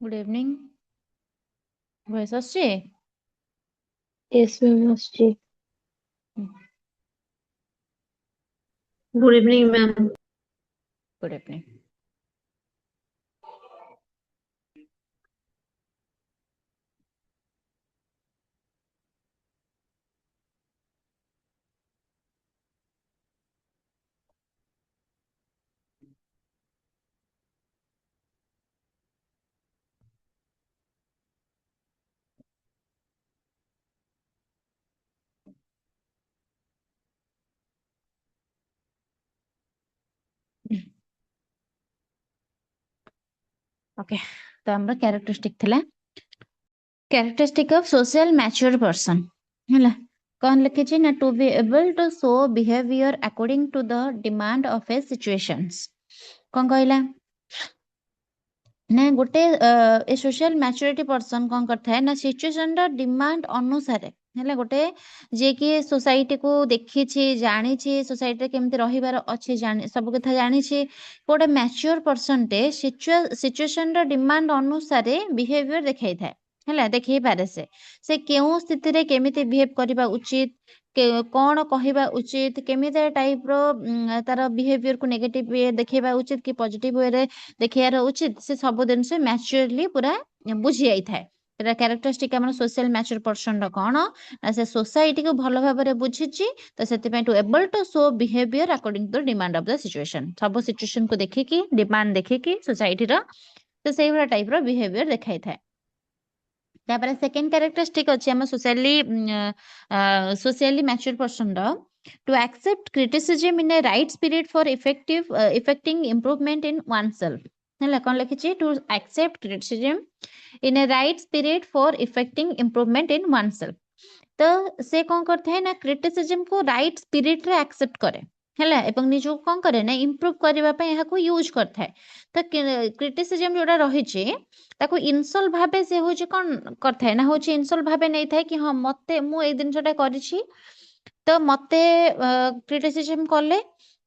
Good evening. Voice आसुची? Yes ma'am आसुची। Good evening ma'am. Good evening. Okay, तो हमरा कैरेक्टरिस्टिक थिला characteristic of social mature person हैला कौन लिखे छी ना to be able to show behaviour according to the demand of a situations. कौन कहला ना गोटे ए सोशल मैच्योरिटी पर्सन कौन करथा है ना सिचुएशन रा डिमांड अनुसार हैला गोटे जे कि सोसाइटी को देखी छी जानी छी सोसाइटी केमती रहिबार अछि जानी सब कथा जानी छी गोटे मैच्योर पर्सन टे सिचुएशन रा डिमांड अनुसार बिहेवियर देखाई थाए हैला देखै पारे से केउ स्थिति रे केमिति बिहेव करबा उचित कौन कहवा उचित केमिति टाइप रो तार बिहेवियर को नेगेटिव वे देखेबा उचित कि पॉजिटिव वे रे देखेबार उचित से सब दिन से मैच्योरली पूरा बुझी जाई थाए कैरेक्टरिस्टिक हमर सोशल मैच्योर पर्सन रो कोन से सोसाइटी को भलो भाबरे बुझिची तो सेति पय to able to show behaviour according to demand of the situation सब सिचुएशन को देखि कि डिमांड देखि कि सोसाइटी रो तो सेही वाला टाइप रो बिहेवियर देखाई थाए। तापर सेकंड कैरेक्टरिस्टिक अछि हम सोशली मैच्योर पर्सन रो to accept criticism in a right spirit for effecting improvement in oneself हैला कोन लिखिछि to accept criticism in a right spirit for effecting improvement in oneself. तो से कौन करते हैं ना क्रिटिसिज्म को राइट स्पिरिट रे एक्सेप्ट करे हैला एवं निजो कौन करे ना इम्प्रूव करबा पय एहा को यूज करथा है। तो क्रिटिसिज्म जोडा रही छि ताको इनसल्ट भाबे से होछि कोन करथा है ना होछि इनसल्ट भाबे नै थाए कि हां मते मु ए दिन जोटा करि छि तो मते क्रिटिसिज्म कले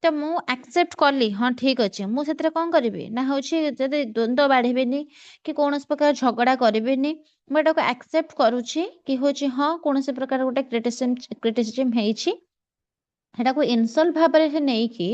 तो मु एक्सेप्ट कली हाँ ठीक अच्छे मु से कौन करी ना हूँ जब द्वंद्व बाढ़ेनि कि कौन प्रकार झगड़ा करेनि मुझे एक्सेप्ट करुच्ची कि हूँ हाँ कौन प्रकार गोटे क्रिटिसिज्म है इनसल्ट भाव नहीं कि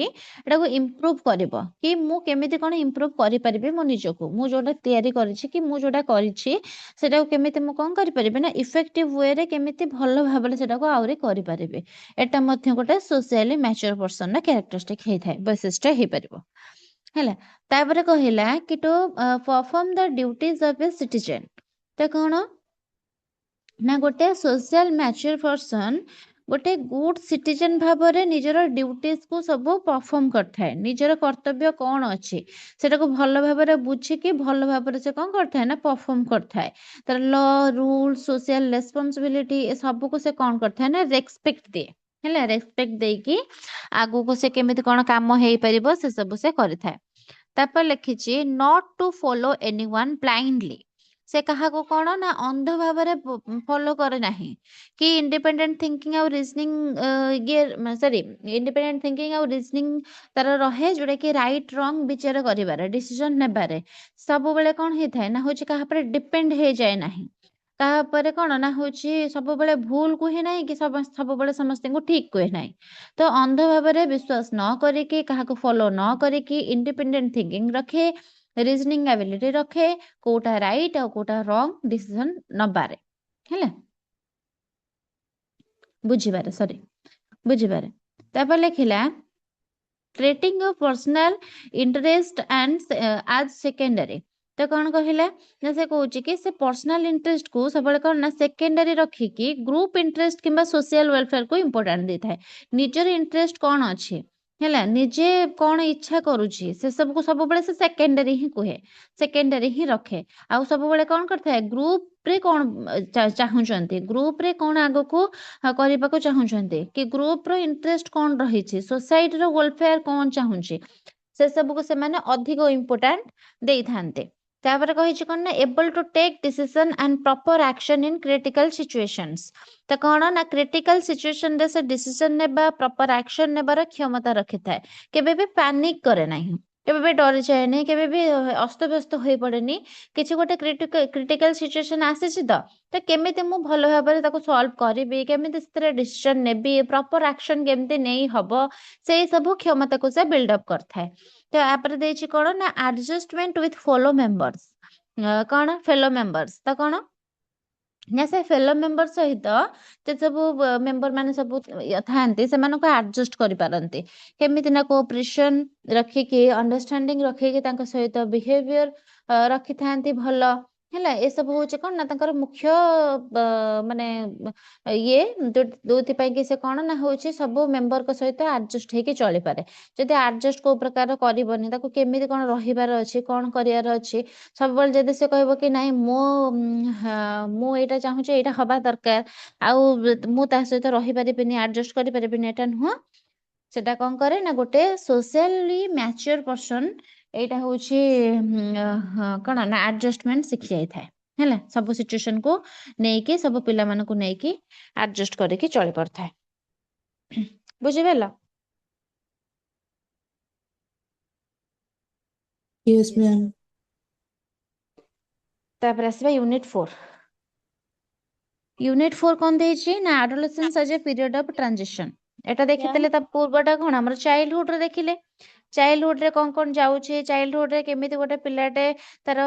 इम्प्रूव कर कि मु केमिति कौन इम्प्रूव करि परिबे मो निजको मु जोटा तैयारी करिछि कि मु जोटा करिछि सेटा केमिति मु कौन करि परिबे ना इफेक्टिव वे रे केमिति भलो भाबले सेटा को आउरी करि परिबे एटा मध्य गोटे सोशली मैच्योर पर्सन ना कैरेक्टरिस्टिक हे थाए वैशिष्ट हे परिबो हैला। तापर कहिला कि to perform the duties of a citizen तो कौन ना गोटे सोशल मैच्योर पर्सन गोटे गुड सिटीजन भाबरे निजर ड्यूटीज को सब परफॉर्म करथाए निजर कर्तव्य कौन अच्छी सेटा को भलो भाबरे बुझिकी भलो भाबरे से कौन करथाए ना परफॉर्म करथाए तर लॉ रूल सोशल रेस्पॉन्सिबिलिटी ए सब को से कौन करथाए ना रेस्पेक्ट दे हैला रेस्पेक्ट देकी आगु को से केमिति कोन काम हेई परिबो से सब से करथाए। तापर लिखिछि not to follow anyone blindly से कहा को कौन ना अंध भाव फॉलो करे नहीं कि इंडिपेंडेंट थिंकिंग और रीजनिंग ये सॉरी इंडिपेंडेंट थिंकिंग और रीजनिंग तार रहे जोटा कि राइट रॉन्ग विचार करिबारे डिसीजन नेबारे सब बेले कौन हे थाए ना होछि कहा पर डिपेंड हे जाए नहीं कहा पर कौन ना होछि सब बेले भूल कुहे नहीं कि सब बेले समस्त को ठीक कुहे नहीं तो अंध भाव विश्वास न करिकी कहा को फॉलो न करिकी इंडिपेंडेंट थिंकिंग रखे रीजनिंग एबिलिटी रखे कोटा राइट और कोटा रॉन्ग डिसीजन नबारे हैला बुझिबारे सॉरी बुझिबारे तापर लिखिला treating of personal interest and as secondary तो कौन कहला ना से कहूँ कि से पर्सनल इंटरेस्ट को सब कौन ना सेकेंडरी रखिकी ग्रुप इंटरेस्ट किंबा सोशल वेलफेयर को इम्पोर्टेंट देता है निजर इंटरेस्ट कौन अच्छी है निजे कौन इच्छा करुच्ची से सब को सब से सेकेंडरी ही कहे सेकेंडरी ही रखे आउ सब कौन करता है ग्रुप रे कौन चाहूंट ग्रुप रे कौन आग को करने को चाहूंट कि ग्रुप रो इंटरेस्ट कौन रही सोसाइटी रो वेलफेयर कौन चाहूँगी से सब को से माने अधिक इम्पोर्टेंट दे थांते। तापर कहिछि कोन ना able to take decision and proper action in critical situations तो कौन ना क्रिटिकल सिचुएशन रे से डिसीजन नेबा प्रॉपर एक्शन नेबार क्षमता रखिथाए केबे भी पैनिक करे नाही କେବେ ବି ଡରି ଯାଏନି, କେବେ ବି ଅସ୍ତବ୍ୟସ୍ତ ହୋଇ ପଡେନି। କିଛି ଗୋଟେ କ୍ରିଟିକାଲ ସିଚୁଏସନ ଆସିଛି ତ କେମିତି ମୁଁ ଭଲ ଭାବରେ ତାକୁ ସଲ୍ଭ କରିବି, କେମିତି ସେଥିରେ ଡିସିସନ ନେବି, ପ୍ରପର ଆକ୍ସନ କେମିତି ନେଇ ହବ, ସେଇ ସବୁ କ୍ଷମତାକୁ ସେ ବିଲ୍ଡ ଅପ୍ କରିଥାଏ। ତ ଆପରେ ଦେଇଛି କଣ ନା ଆଡଜଷ୍ଟମେଣ୍ଟ ୱିଥ ଫେଲୋ ମେମ୍ବର୍ସ। କଣ ଫେଲୋ ମେମ୍ବର୍ସ ତ କଣ ନା ସେ ଫେଲୋ ମେମ୍ବର ସହିତ ଯେ ସବୁ ମେମ୍ବର ମାନେ ସବୁ ଥାଆନ୍ତି ସେମାନଙ୍କୁ ଆଡଜଷ୍ଟ କରିପାରନ୍ତି। କେମିତି ନା କୋଅପରେସନ ରଖିକି, ଅଣ୍ଡରଷ୍ଟାଣ୍ଡିଂ ରଖିକି ତାଙ୍କ ସହିତ ବିହେଭିୟର ରଖିଥାନ୍ତି ଭଲ। ହେଲା, ଏସବୁ ହଉଛି କଣ ନା ତାଙ୍କର ମୁଖ୍ୟ ମାନେ ଇଏ ଯୋଉଥିପାଇଁ କି ସେ କଣ ନା ହଉଛି ସବୁ ମେମ୍ବରଙ୍କ ସହିତ ଆଡଜଷ୍ଟ ହେଇକି ଚଳିପାରେ। ଯଦି ଆଡଜଷ୍ଟ କୋଉ ପ୍ରକାର କରିବନି, ତାକୁ କେମିତି କଣ ରହିବାର ଅଛି, କଣ କରିବାର ଅଛି, ସବୁବେଳେ ଯଦି ସେ କହିବ କି ନାଇଁ ମୁଁ ଏଇଟା ଚାହୁଁଛି, ଏଇଟା ହବା ଦରକାର, ଆଉ ମୁଁ ତା ସହିତ ରହିପାରିବିନି, ଆଡଜଷ୍ଟ କରିପାରିବିନି, ଏଇଟା ନୁହଁ। ସେଟା କଣ କରେ ନା ଗୋଟେ ସୋସିଆଲି ମ୍ୟାଚୁର ପର୍ସନ ଏଇଟା ହଉଛି କଣ ନା ଆଡଜଷ୍ଟମେଣ୍ଟ ଶିଖି ଯାଇଥାଏ। ହେଲା, ସବୁ ସିଚୁଏସନ କୁ ନେଇକି, ସବୁ ପିଲାମାନଙ୍କୁ ନେଇକି ଆଡଜଷ୍ଟ କରିକି ଚଳି ପାରୁଥାଏ। ବୁଝିପାରିଲ? Yes, ma'am. ତାପରେ ଆସିବା ୟୁନିଟ୍ 4। ୟୁନିଟ୍ 4 କଣ ଦେଇଛି ନା ଆଡୋଲେସେନ୍ସ ଆଜ ଏ ପିରିୟଡ ଅଫ ଟ୍ରାନଜିସନ। ଏଟା ଦେଖିଥିଲେ ତା ପୂର୍ବଟା କଣ ଆମର ଚାଇଲ୍ଡହୁଡ ରେ ଦେଖିଲେ। ଚାଇଲ୍ଡହୁଡ ରେ କଣ ଯାଉଛି, ଚାଇଲ୍ଡହୁଡ ରେ କେମିତି ଗୋଟେ ପିଲାଟେ ତାର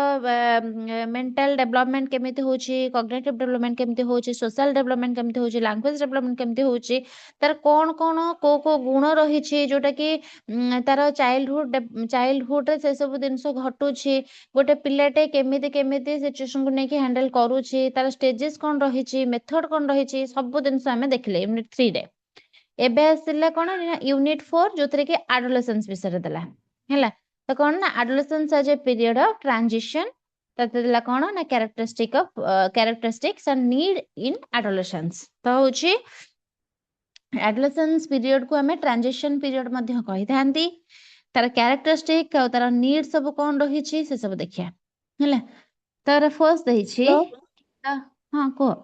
ମେଣ୍ଟାଲ ଡେଭଲପମେଣ୍ଟ କେମିତି ହଉଛି, କଗ୍ନିଟିଭ ଡେଭଲପମେଣ୍ଟ କେମିତି ହଉଛି, ସୋସିଆଲ ଡେଭଲପମେଣ୍ଟ କେମିତି ହଉଛି, ଲାଙ୍ଗୁଏଜ ଡେଭଲପମେଣ୍ଟ କେମିତି ହଉଛି, ତାର କଣ କଣ କୋଉ କୋଉ ଗୁଣ ରହିଛି ଯୋଉଟା କି ତାର ଚାଇଲ୍ଡହୁଡ ରେ ସେ ସବୁ ଜିନିଷ ଘଟୁଛି। ଗୋଟେ ପିଲାଟେ କେମିତି କେମିତି ସିଚୁଏସନକୁ ନେଇକି ହ୍ୟାଣ୍ଡେଲ କରୁଛି, ତାର ଷ୍ଟେଜେସ୍ କଣ ରହିଛି, ମେଥଡ କଣ ରହିଛି, ସବୁ ଜିନିଷ ଆମେ ଦେଖିଲେ ୟୁନିଟ୍ 3 ରେ। ଏବେ ଆସିଲା କଣ ୟୁନିଟ୍ 4 ଯୋଉଥିରେ କି ଆଡୋଲେସେନ୍ସ ବିଷୟରେ ଦେଲା। ହେଲା, ତ କଣ ନା ଆଡୋଲେସେନ୍ସ ଆଜ ଏ ପିରିୟଡ ଅଫ ଟ୍ରାନଜିସନ। ତାতে ଦେଲା କଣ ନା କ୍ୟାରେକ୍ଟରିଷ୍ଟିକ୍ସ ଆଣ୍ଡ ନିଡ୍ ଇନ୍ ଆଡୋଲେସେନ୍ସ। ତ ହଉଛି ଆଡୋଲେସେନ୍ସ ପିରିୟଡ କୁ ଆମେ ଟ୍ରାନଜିସନ ପିରିୟଡ ମଧ୍ୟ କହିଥାନ୍ତି। ତାର କ୍ୟାରେକ୍ଟରିଷ୍ଟିକ ଆଉ ତାର ନିଡ୍ ସବୁ କଣ ରହିଛି ସେ ସବୁ ଦେଖିବା। ହେଲା, ତାର ଫର୍ଷ୍ଟ ଦେଇଛି ହଁ କୁହ।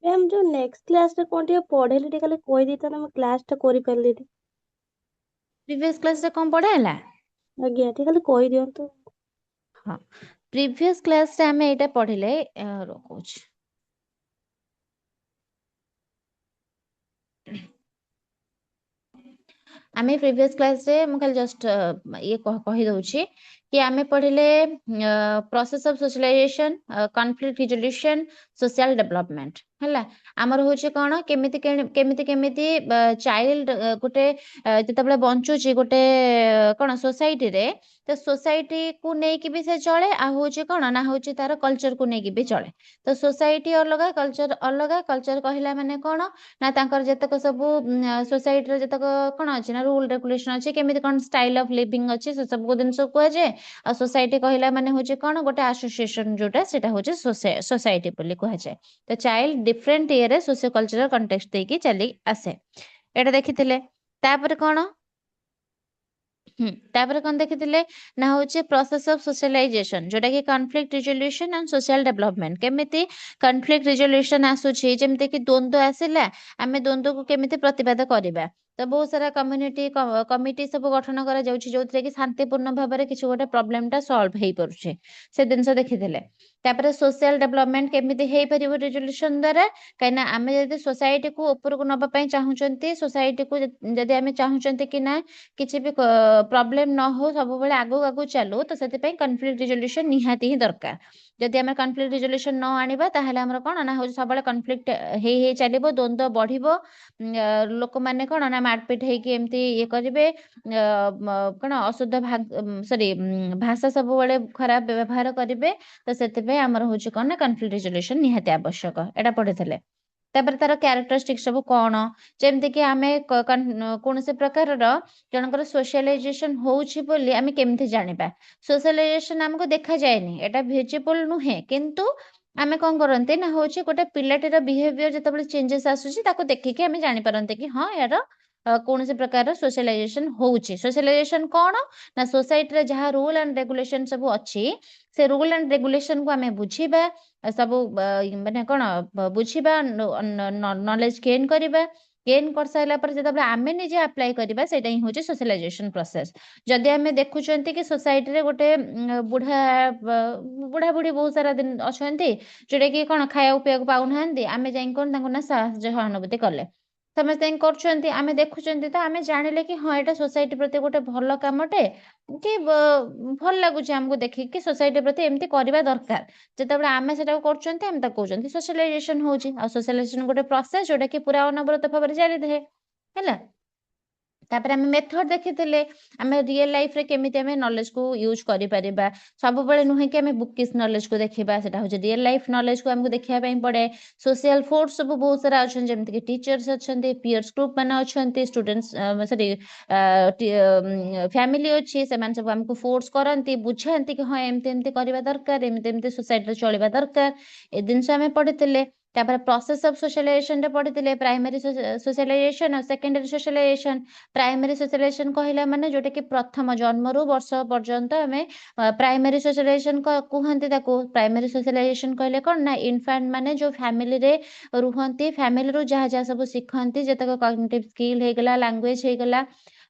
ମ୍ୟାମ୍ ଯୋଉ ନେକ୍ସଟ କ୍ଲାସରେ କଣ ଟିକେ ପଢେଇଲେ ଟିକେ ଖାଲି କହିଦେଇଥାନ୍ତେ, ମୁଁ କ୍ଲାସ ଟା କରିପାରିଲିନି। ପ୍ରିଭିୟସ କ୍ଲାସରେ କଣ ପଢା ହେଲା? ଆଜ୍ଞା, ଟିକେ ଖାଲି କହିଦିଅନ୍ତୁ। ହଁ, ପ୍ରିଭିୟସ କ୍ଲାସରେ ଆମେ ଏଇଟା ପଢିଲେ କହୁଛି। ଆମେ ପ୍ରିଭିୟସ କ୍ଲାସରେ ମୁଁ ଖାଲି ଜଷ୍ଟ ଇଏ କହିଦଉଛି କି ଆମେ ପଢିଲେ process of socialization, conflict resolution, social development. ହେଲା, ଆମର ହଉଛି କଣ କେମିତି କେମିତି କେମିତି ଚାଇଲ୍ଡ ଗୋଟେ ଯେତେବେଳେ ବଞ୍ଚୁଛି ଗୋଟେ କଣ ସୋସାଇଟିରେ, ତ ସୋସାଇଟିକୁ ନେଇକି ବି ସେ ଚଳେ, ଆଉ ହଉଛି କଣ ନା ହଉଛି ତାର କଲଚରକୁ ନେଇକି ବି ଚଳେ। ତ ସୋସାଇଟି ଅଲଗା, କଲଚର ଅଲଗା। କଲଚର କହିଲା ମାନେ କଣ ନା ତାଙ୍କର ଯେତେକ ସବୁ ସୋସାଇଟିର ଯେତେକ କଣ ଅଛି ନା ରୁଲ ରେଗୁଲେସନ ଅଛି, କେମିତି କଣ ଷ୍ଟାଇଲ ଅଫ ଲିଭିଂ ଅଛି, ସେ ସବୁ ଜିନିଷ କୁହାଯାଏ। ଆଉ ସୋସାଇଟି କହିଲା ମାନେ ହଉଛି କଣ ଗୋଟେ ଆସୋସିଏସନ, ଯୋଉଟା ସେଟା ହଉଛି ସୋସାଇଟି ବୋଲି କୁହାଯାଏ। ତ ଚାଇଲ୍ଡ ଡିଫରେଣ୍ଟ ଇଏରେ ସୋସିଓ କଲଚରାଲ କଣ୍ଟେକ୍ସଟ ଦେଇକି ଚାଲି ଆସେ। ଏଇଟା ଦେଖିଥିଲେ। ତାପରେ କଣ ତାପରେ କଣ ଦେଖିଥିଲେ ନା ହଉଛି ପ୍ରୋସେସ ଅଫ ସୋସିଆଲାଇଜେସନ, ଯୋଉଟା କି conflict resolution and social development. କେମିତି କନଫ୍ଲିକ୍ଟ ରିଜୋଲ୍ୟୁସନ ଆସୁଛି, ଯେମିତି କି ଦ୍ୱନ୍ଦ୍ୱ ଆସିଲା, ଆମେ ଦ୍ୱନ୍ଦ୍ୱକୁ କେମିତି ପ୍ରତିବାଦ କରିବା। ତ ବହୁତ ସାରା କମିଟି ସବୁ ଗଠନ କରାଯାଉଛି, ଯୋଉଥିରେ କି ଶାନ୍ତିପୂର୍ଣ୍ଣ ଭାବରେ କିଛି ଗୋଟେ ପ୍ରୋବ୍ଲେମ ଟା ସଲ୍ଭ ହେଇପାରୁଛି, ସେ ଜିନିଷ ଦେଖିଥିଲେ। ତାପରେ ସୋସିଆଲ ଡେଭଲପମେଣ୍ଟ କେମିତି ହେଇପାରିବ ରିଜୋଲ୍ୟୁସନ ଦ୍ୱାରା, କାହିଁକିନା ଆମେ ଯଦି ସୋସାଇଟିକୁ ଉପରକୁ ନବା ପାଇଁ ଚାହୁଁଛନ୍ତି, ସୋସାଇଟିକୁ ଯଦି ଆମେ ଚାହୁଁଛନ୍ତି କି ନା କିଛି ବି ପ୍ରୋବ୍ଲେମ ନ ହଉ, ସବୁବେଳେ ଆଗକୁ ଆଗକୁ ଚାଲୁ, ତ ସେଥିପାଇଁ କନଫ୍ଲିକ୍ଟ ରିଜୋଲ୍ୟୁସନ ନିହାତି ହିଁ ଦରକାର। ଯଦି ଆମେ କନଫ୍ଲିକ୍ଟ ରିଜୋଲ୍ୟୁସନ ନ ଆଣିବା, ତାହେଲେ ଆମର କଣ ନା ହଉଛି ସବୁବେଳେ କନଫ୍ଲିକ୍ଟ ହେଇ ହେଇ ଚାଲିବ, ଦ୍ୱନ୍ଦ୍ୱ ବଢିବ, ଲୋକମାନେ କଣ ନା ମାରପିଟ ହେଇକି ଏମିତି ଇଏ କରିବେ, କଣ ଅଶୁଦ୍ଧ ଭାଷା ସବୁବେଳେ ଖରାପ ବ୍ୟବହାର କରିବେ। ତ ସେଥିପାଇଁ ଆମର ହଉଛି କଣ ନା କନଫ୍ଲିକ୍ଟ ରିଜୋଲ୍ୟୁସନ ନିହାତି ଆବଶ୍ୟକ। ଏଇଟା ପଢିଥିଲେ। ତାପରେ ତାର କ୍ୟାରେକ୍ଟରିଷ୍ଟିକ ସବୁ କଣ, ଯେମିତି କି ଆମେ କୌଣସି ପ୍ରକାରର ଜଣଙ୍କର ସୋସିଆଲାଇଜେସନ ହଉଛି ବୋଲି ଆମେ କେମିତି ଜାଣିବା। ସୋସିଆଲାଇଜେସନ ଆମକୁ ଦେଖାଯାଏନି, ଏଟା ଭିଜିବଲ ନୁହେଁ, କିନ୍ତୁ ଆମେ କଣ କରନ୍ତି ନା ହଉଛି ଗୋଟେ ପିଲାଟିର ବିହେଭିୟର ଯେତେବେଳେ ଚେଞ୍ଜେସ୍ ଆସୁଛି, ତାକୁ ଦେଖିକି ଆମେ ଜାଣିପାରନ୍ତି କି ହଁ ୟାର କୌଣସି ପ୍ରକାର ସୋସିଆଲାଇଜେସନ ହଉଛି। ସୋସିଆଲାଇଜେସନ କଣ ନା ସୋସାଇଟିରେ ଯାହା ରୁଲ ଆଣ୍ଡ ରେଗୁଲେସନ ସବୁ ଅଛି, ସେ ରୁଲ ଆଣ୍ଡ ରେଗୁଲେସନକୁ ଆମେ ବୁଝିବା, ସବୁ ମାନେ କଣ ବୁଝିବା, ନଲେଜ ଗେନ୍ କରିବା, गेन कर सारा पर जब आम निजे अप्लाई करवा से हूँ सोशलाइजेशन प्रोसेस। जदि आम देखुं कि सोसाइटी रे गोटे बुढ़ा बुढ़ा बुढ़ी बहुत सारा दिन अच्छा जोटा कि कौन खाया पीवा पाऊना आम जाए कौन ना साहस सहानुभूति कले समस्ते करें देखुं तो आम जानिले कि हाँ यहाँ सोसाइटी प्रति गोटे भल कमटे कि भल लगुच आमको देखिए सोसाइटी प्रति एमती करवा दरकार जिते आम से कहते सोशलाइजेशन हो सोशलाइजेशन गोटे प्रोसेस जोटा कि पूरा अनवरत भाव में जारी रहे है। तापर आम मेथड देखी आम रियल लाइफ रे केमिति आम नॉलेज को यूज करि परिबा सब बेले नुहे कि आम बुकिश नॉलेज को देखिबा सेटा हो रियल लाइफ नॉलेज को हमको देखिया पई पड़े। सोशल फोर्स सब बहुत सारा अच्छा जमीन कि टीचर्स अच्छा पीयर्स ग्रुप मान अच्छा स्टूडेंट्स सॉरी फैमिली अच्छी से सब हमको फोर्स करती बुझाती कि हाँ एमती एमती करवा दरकार एमती एमती सोसाइटी चलवा दरकार ए जिनस आम पढ़ी तापर प्रोसेस ऑफ सोशलाइजेशन पढ़ी प्राइमरी सोशलाइजेशन और सेकेंडरी सोशलाइजेशन। प्राइमरी सोशलाइजेशन कहला माने जोटा कि प्रथम जन्म रु वर्ष पर्यंत आम प्राइमरी सोशलाइजेशन कहते प्राइमरी सोशलाइजेशन कहले कौन ना इनफांट माने जो फैमिली रे रुहंती फैमिली रु जहाँ जहाँ सब शिखती जतक कॉग्निटिव स्किल होगला लैंग्वेज होगला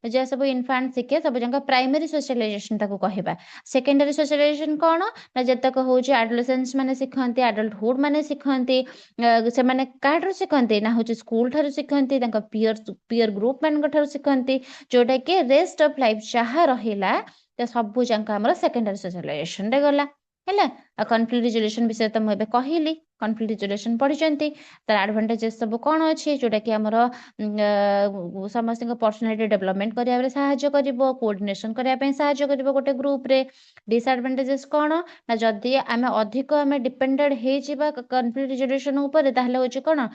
जहाँ सब इनफांट शिखे सब जगह प्राइमरी सोशलाइजेशन कहवा। सेकेंडरी सोशलाइजेशन कौन ना जतक हूँ एडोलेसेंस माने शिखती एडल्टहुड माने शिखती से माने काठर शिखती ना हूँ स्कूल ठार शिखती पीयर ग्रुप मान शिखती जोटा कि रेस्ट ऑफ लाइफ जहाँ रहा तो सबू जाक आम सेकेंडरी सोशलाइजेशन गला है। कॉन्फ्लिक्ट रिजोल्यूशन विषय तो मुझे कहली कॉन्फ्लिक्ट रिजोल्यूशन पढ़ी तार एडवांटेजेस सब कौन अच्छी जोटा कि आमर समस्त पर्सनालिटी डेवलपमेंट कराया साहाय्य कर कोऑर्डिनेशन करने साहाय्य कर गोटे ग्रुप रे। डिसएडवांटेजेस कौन ना जदि आम अधिक आम डिपेंडेड हो कॉन्फ्लिक्ट रिजोल्यूशन उपर ताहले होची कौन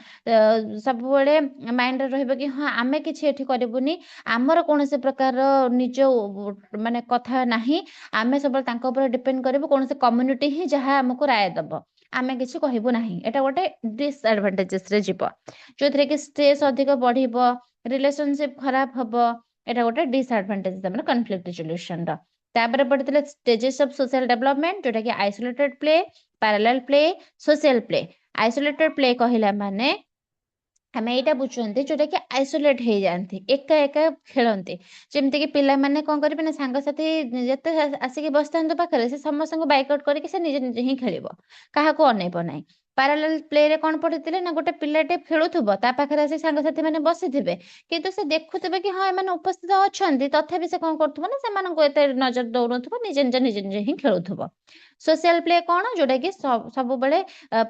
सब बड़े माइंड रहिबो कि हाँ आमे किछि एठी करबुनी आमर कौन से प्रकार निज माने कथा नाही आमे सब तांको ऊपर डिपेंड करबो कौन से कम्युनिटी ही जहाँ आमको राय दब आमे किछि कहबो नाही एटा गोटे डिसएडवांटेजेस रे जीव जो थरे कि स्ट्रेस अधिक बढ़िबो रिलेशनशिप खराब हबो एटा गोटे डिसएडवांटेजेस हमर कॉन्फ्लिक्ट रिजोल्यूशन रो। तापर पढ़ितले स्टेजेस ऑफ सोशल डेवलपमेंट जोटा कि isolated play parallel play social play. Isolated play कहला माने आम यहाँ बुझे जोटा कि आइसोलेट हो जाती एका एका खेलती जमती कि पिला माने कौन करेंगे ना सांगसाथी जिते आसिक बस था पाखे से समस्त बैकआउट करके निजे निजे ही खेल क्या अनेब ना। पैरेलल प्ले रे कौन पढ़ी ना गोटे पिलाटे खेलुव ता पाखे आसिक सांगसाथी मैंने बसी थे कितु से देखुवे कि हाँ एम उपस्थित अच्छा तथापि से कौन कर नजर दौन निजे निजे निजे निजे ही खेलुव। सोशल प्ले कौन जोटा कि सब बेले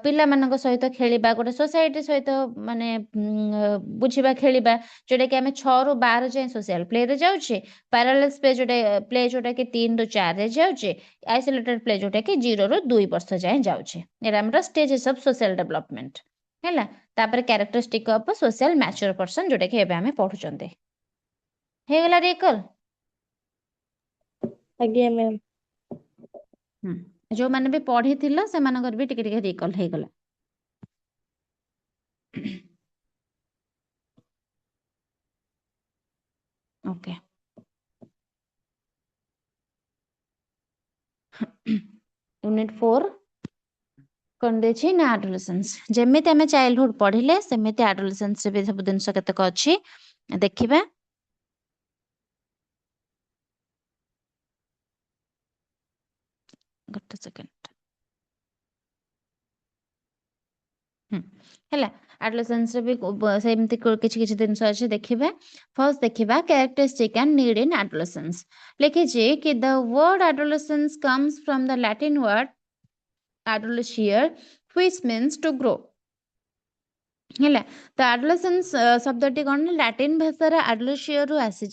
पिला मान सहित खेलवा गोटे सोसाइटी सहित माने बुझा खेलवा जोटा कि आम 6 ରୁ 12 जाए सोशल प्ले रे जाऊे। पैरेलल प्ले जोटा कि 3 ରୁ 4 रे जाऊे। आइसोलेटेड प्ले जोटा कि 0 ରୁ 2 वर्ष जाए जाऊे। ये स्टेजेस ऑफ सोशल डेवलपमेंट है। तापर characteristic of social mature person जोटा कि एबे हमें पढ़ुचंते हे गला रिकल। आज्ञा मैम जो माने भी पढ़ी थिला से मानकर भी टिके टिके रिकल हे गला। ओके यूनिट 4 कौन देछि ना एडोलेसेंस जेमिति आमे चाइल्डहुड पढ़िले सेमिति एडोलेसेंस रे भी सब दिन केतक अछि देखिबा। गोटे सेकंड हैला एडोलेसेंस रे भी सेमिति किछि किछि दिन अछि देखिबा। फर्स्ट देखिबा characteristic and need in adolescence लिखि जे कि the word adolescence comes from the Latin word adolescere which means to grow है। तो एडोलेसेंस शब्दटी कौन लैटिन भाषा एडोलेशियर रु आसी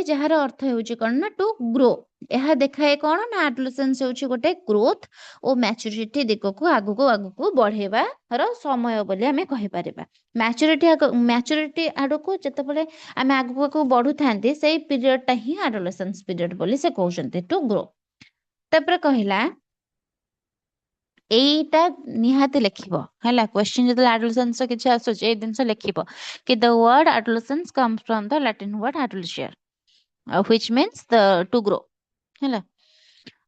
जार अर्थ हो कौन ना टू ग्रो। यह देखाए कौन ना एडोलेसेंस होची गोटे ग्रोथ और मैच्योरिटी दिग को आगु बढ़ेबार समय बोली आमे कहि परिबा। मैच्योरिटी आड़ को जिते आम आगु बढ़ु था से पीरियडटा ही एडोलेसेंस पीरियड बोली से कहते टू ग्रो। तापर कहला एटा निहाती लिखिबो हैला क्वेश्चन जदि एडोलेसेंस किछि आसुछ ए दिन से लिखिबो कि the word adolescence comes from the Latin word adolescere which means the to grow हैला।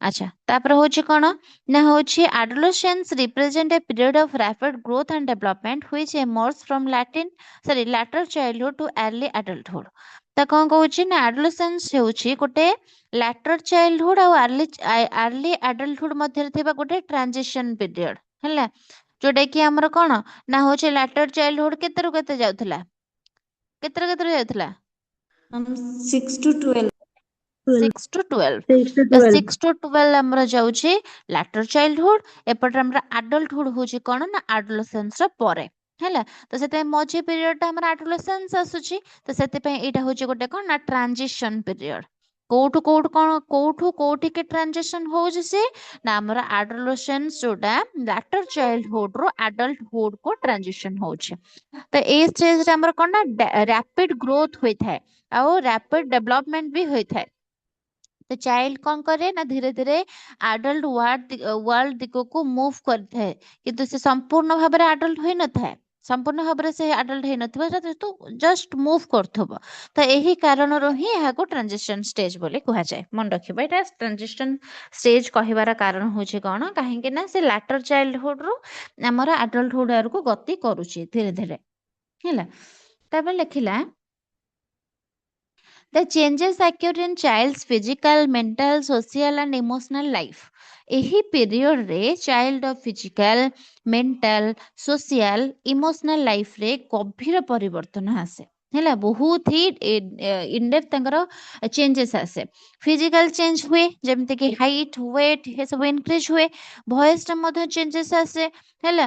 अच्छा तापर होची कोन ना होची adolescence represent a period of rapid growth and development which emerges from later childhood to early adulthood त कोन कहूची ना adolescence हेउची गोटे later childhood और early adulthood मध्य थिबा गोटे transition period हैला जोटा कि हमर कोन ना होची later childhood केते रु केते जाउथला केते जाउथला हम 6 to 12 6 to 12 6 to तो 12 6 to 12 हमर जाउची later childhood एपट हमर adulthood होची कोन ना adolescence रो परे हैला तो सेते मझी पीरियड ता हमर adolescence आसुची तो सेते पे एटा होची गोटे कोन ना ट्रांजिशन पीरियड कोठू कोठी के ट्रांजिशन होउची से ना हमर adolescence जोटा later childhood रो adulthood को ट्रांजिशन होउची तो ए स्टेज रे हमर कोन ना रैपिड ग्रोथ होई थाए आ रैपिड डेवलपमेंट भी होई थाए तो चाइल्ड कौन करे ना धीरे धीरे एडल्ट वर्ल्ड दिगो को मूव करଥାଏ किंतु से संपूर्ण भाव में एडल्ट होई न थाए संपूर्ण भाव में से एडल्ट होई नथिबा तो जस्ट मूव करथबो तो एही कारण रो ही एहा को ट्रांजिशन स्टेज बोली कहा जाय मन रखिबा एटा ट्रांजिशन स्टेज कहिबार कारण होचे कोन काहे कि ना से लैटर चाइल्डहुड रो हमर एडल्टहुड आर को गति करूची धीरे धीरे हैला तापर लिखिला The changes occur in child's physical, mental, social and emotional life. ଏହି ପିରିୟଡ ରେ child physical mental social emotional life ରେ ଗଭୀର ପରିବର୍ତ୍ତନ ଆସେ ହେଲା ବହୁତ ହି ଇନଡେପ୍ଥ ତାଙ୍କର ଚେଞ୍ଜେସ୍ ଆସେ ଫିଜିକାଲ ଚେଞ୍ଜ ହୁଏ ଯେମିତି କି ହାଇଟ୍ ୱେଟ୍ ଏସବୁ ଇନକ୍ରିଜ ହୁଏ ଭଏସ ରେ ମଧ୍ୟ ଚେଞ୍ଜେସ୍ ଆସେ ହେଲା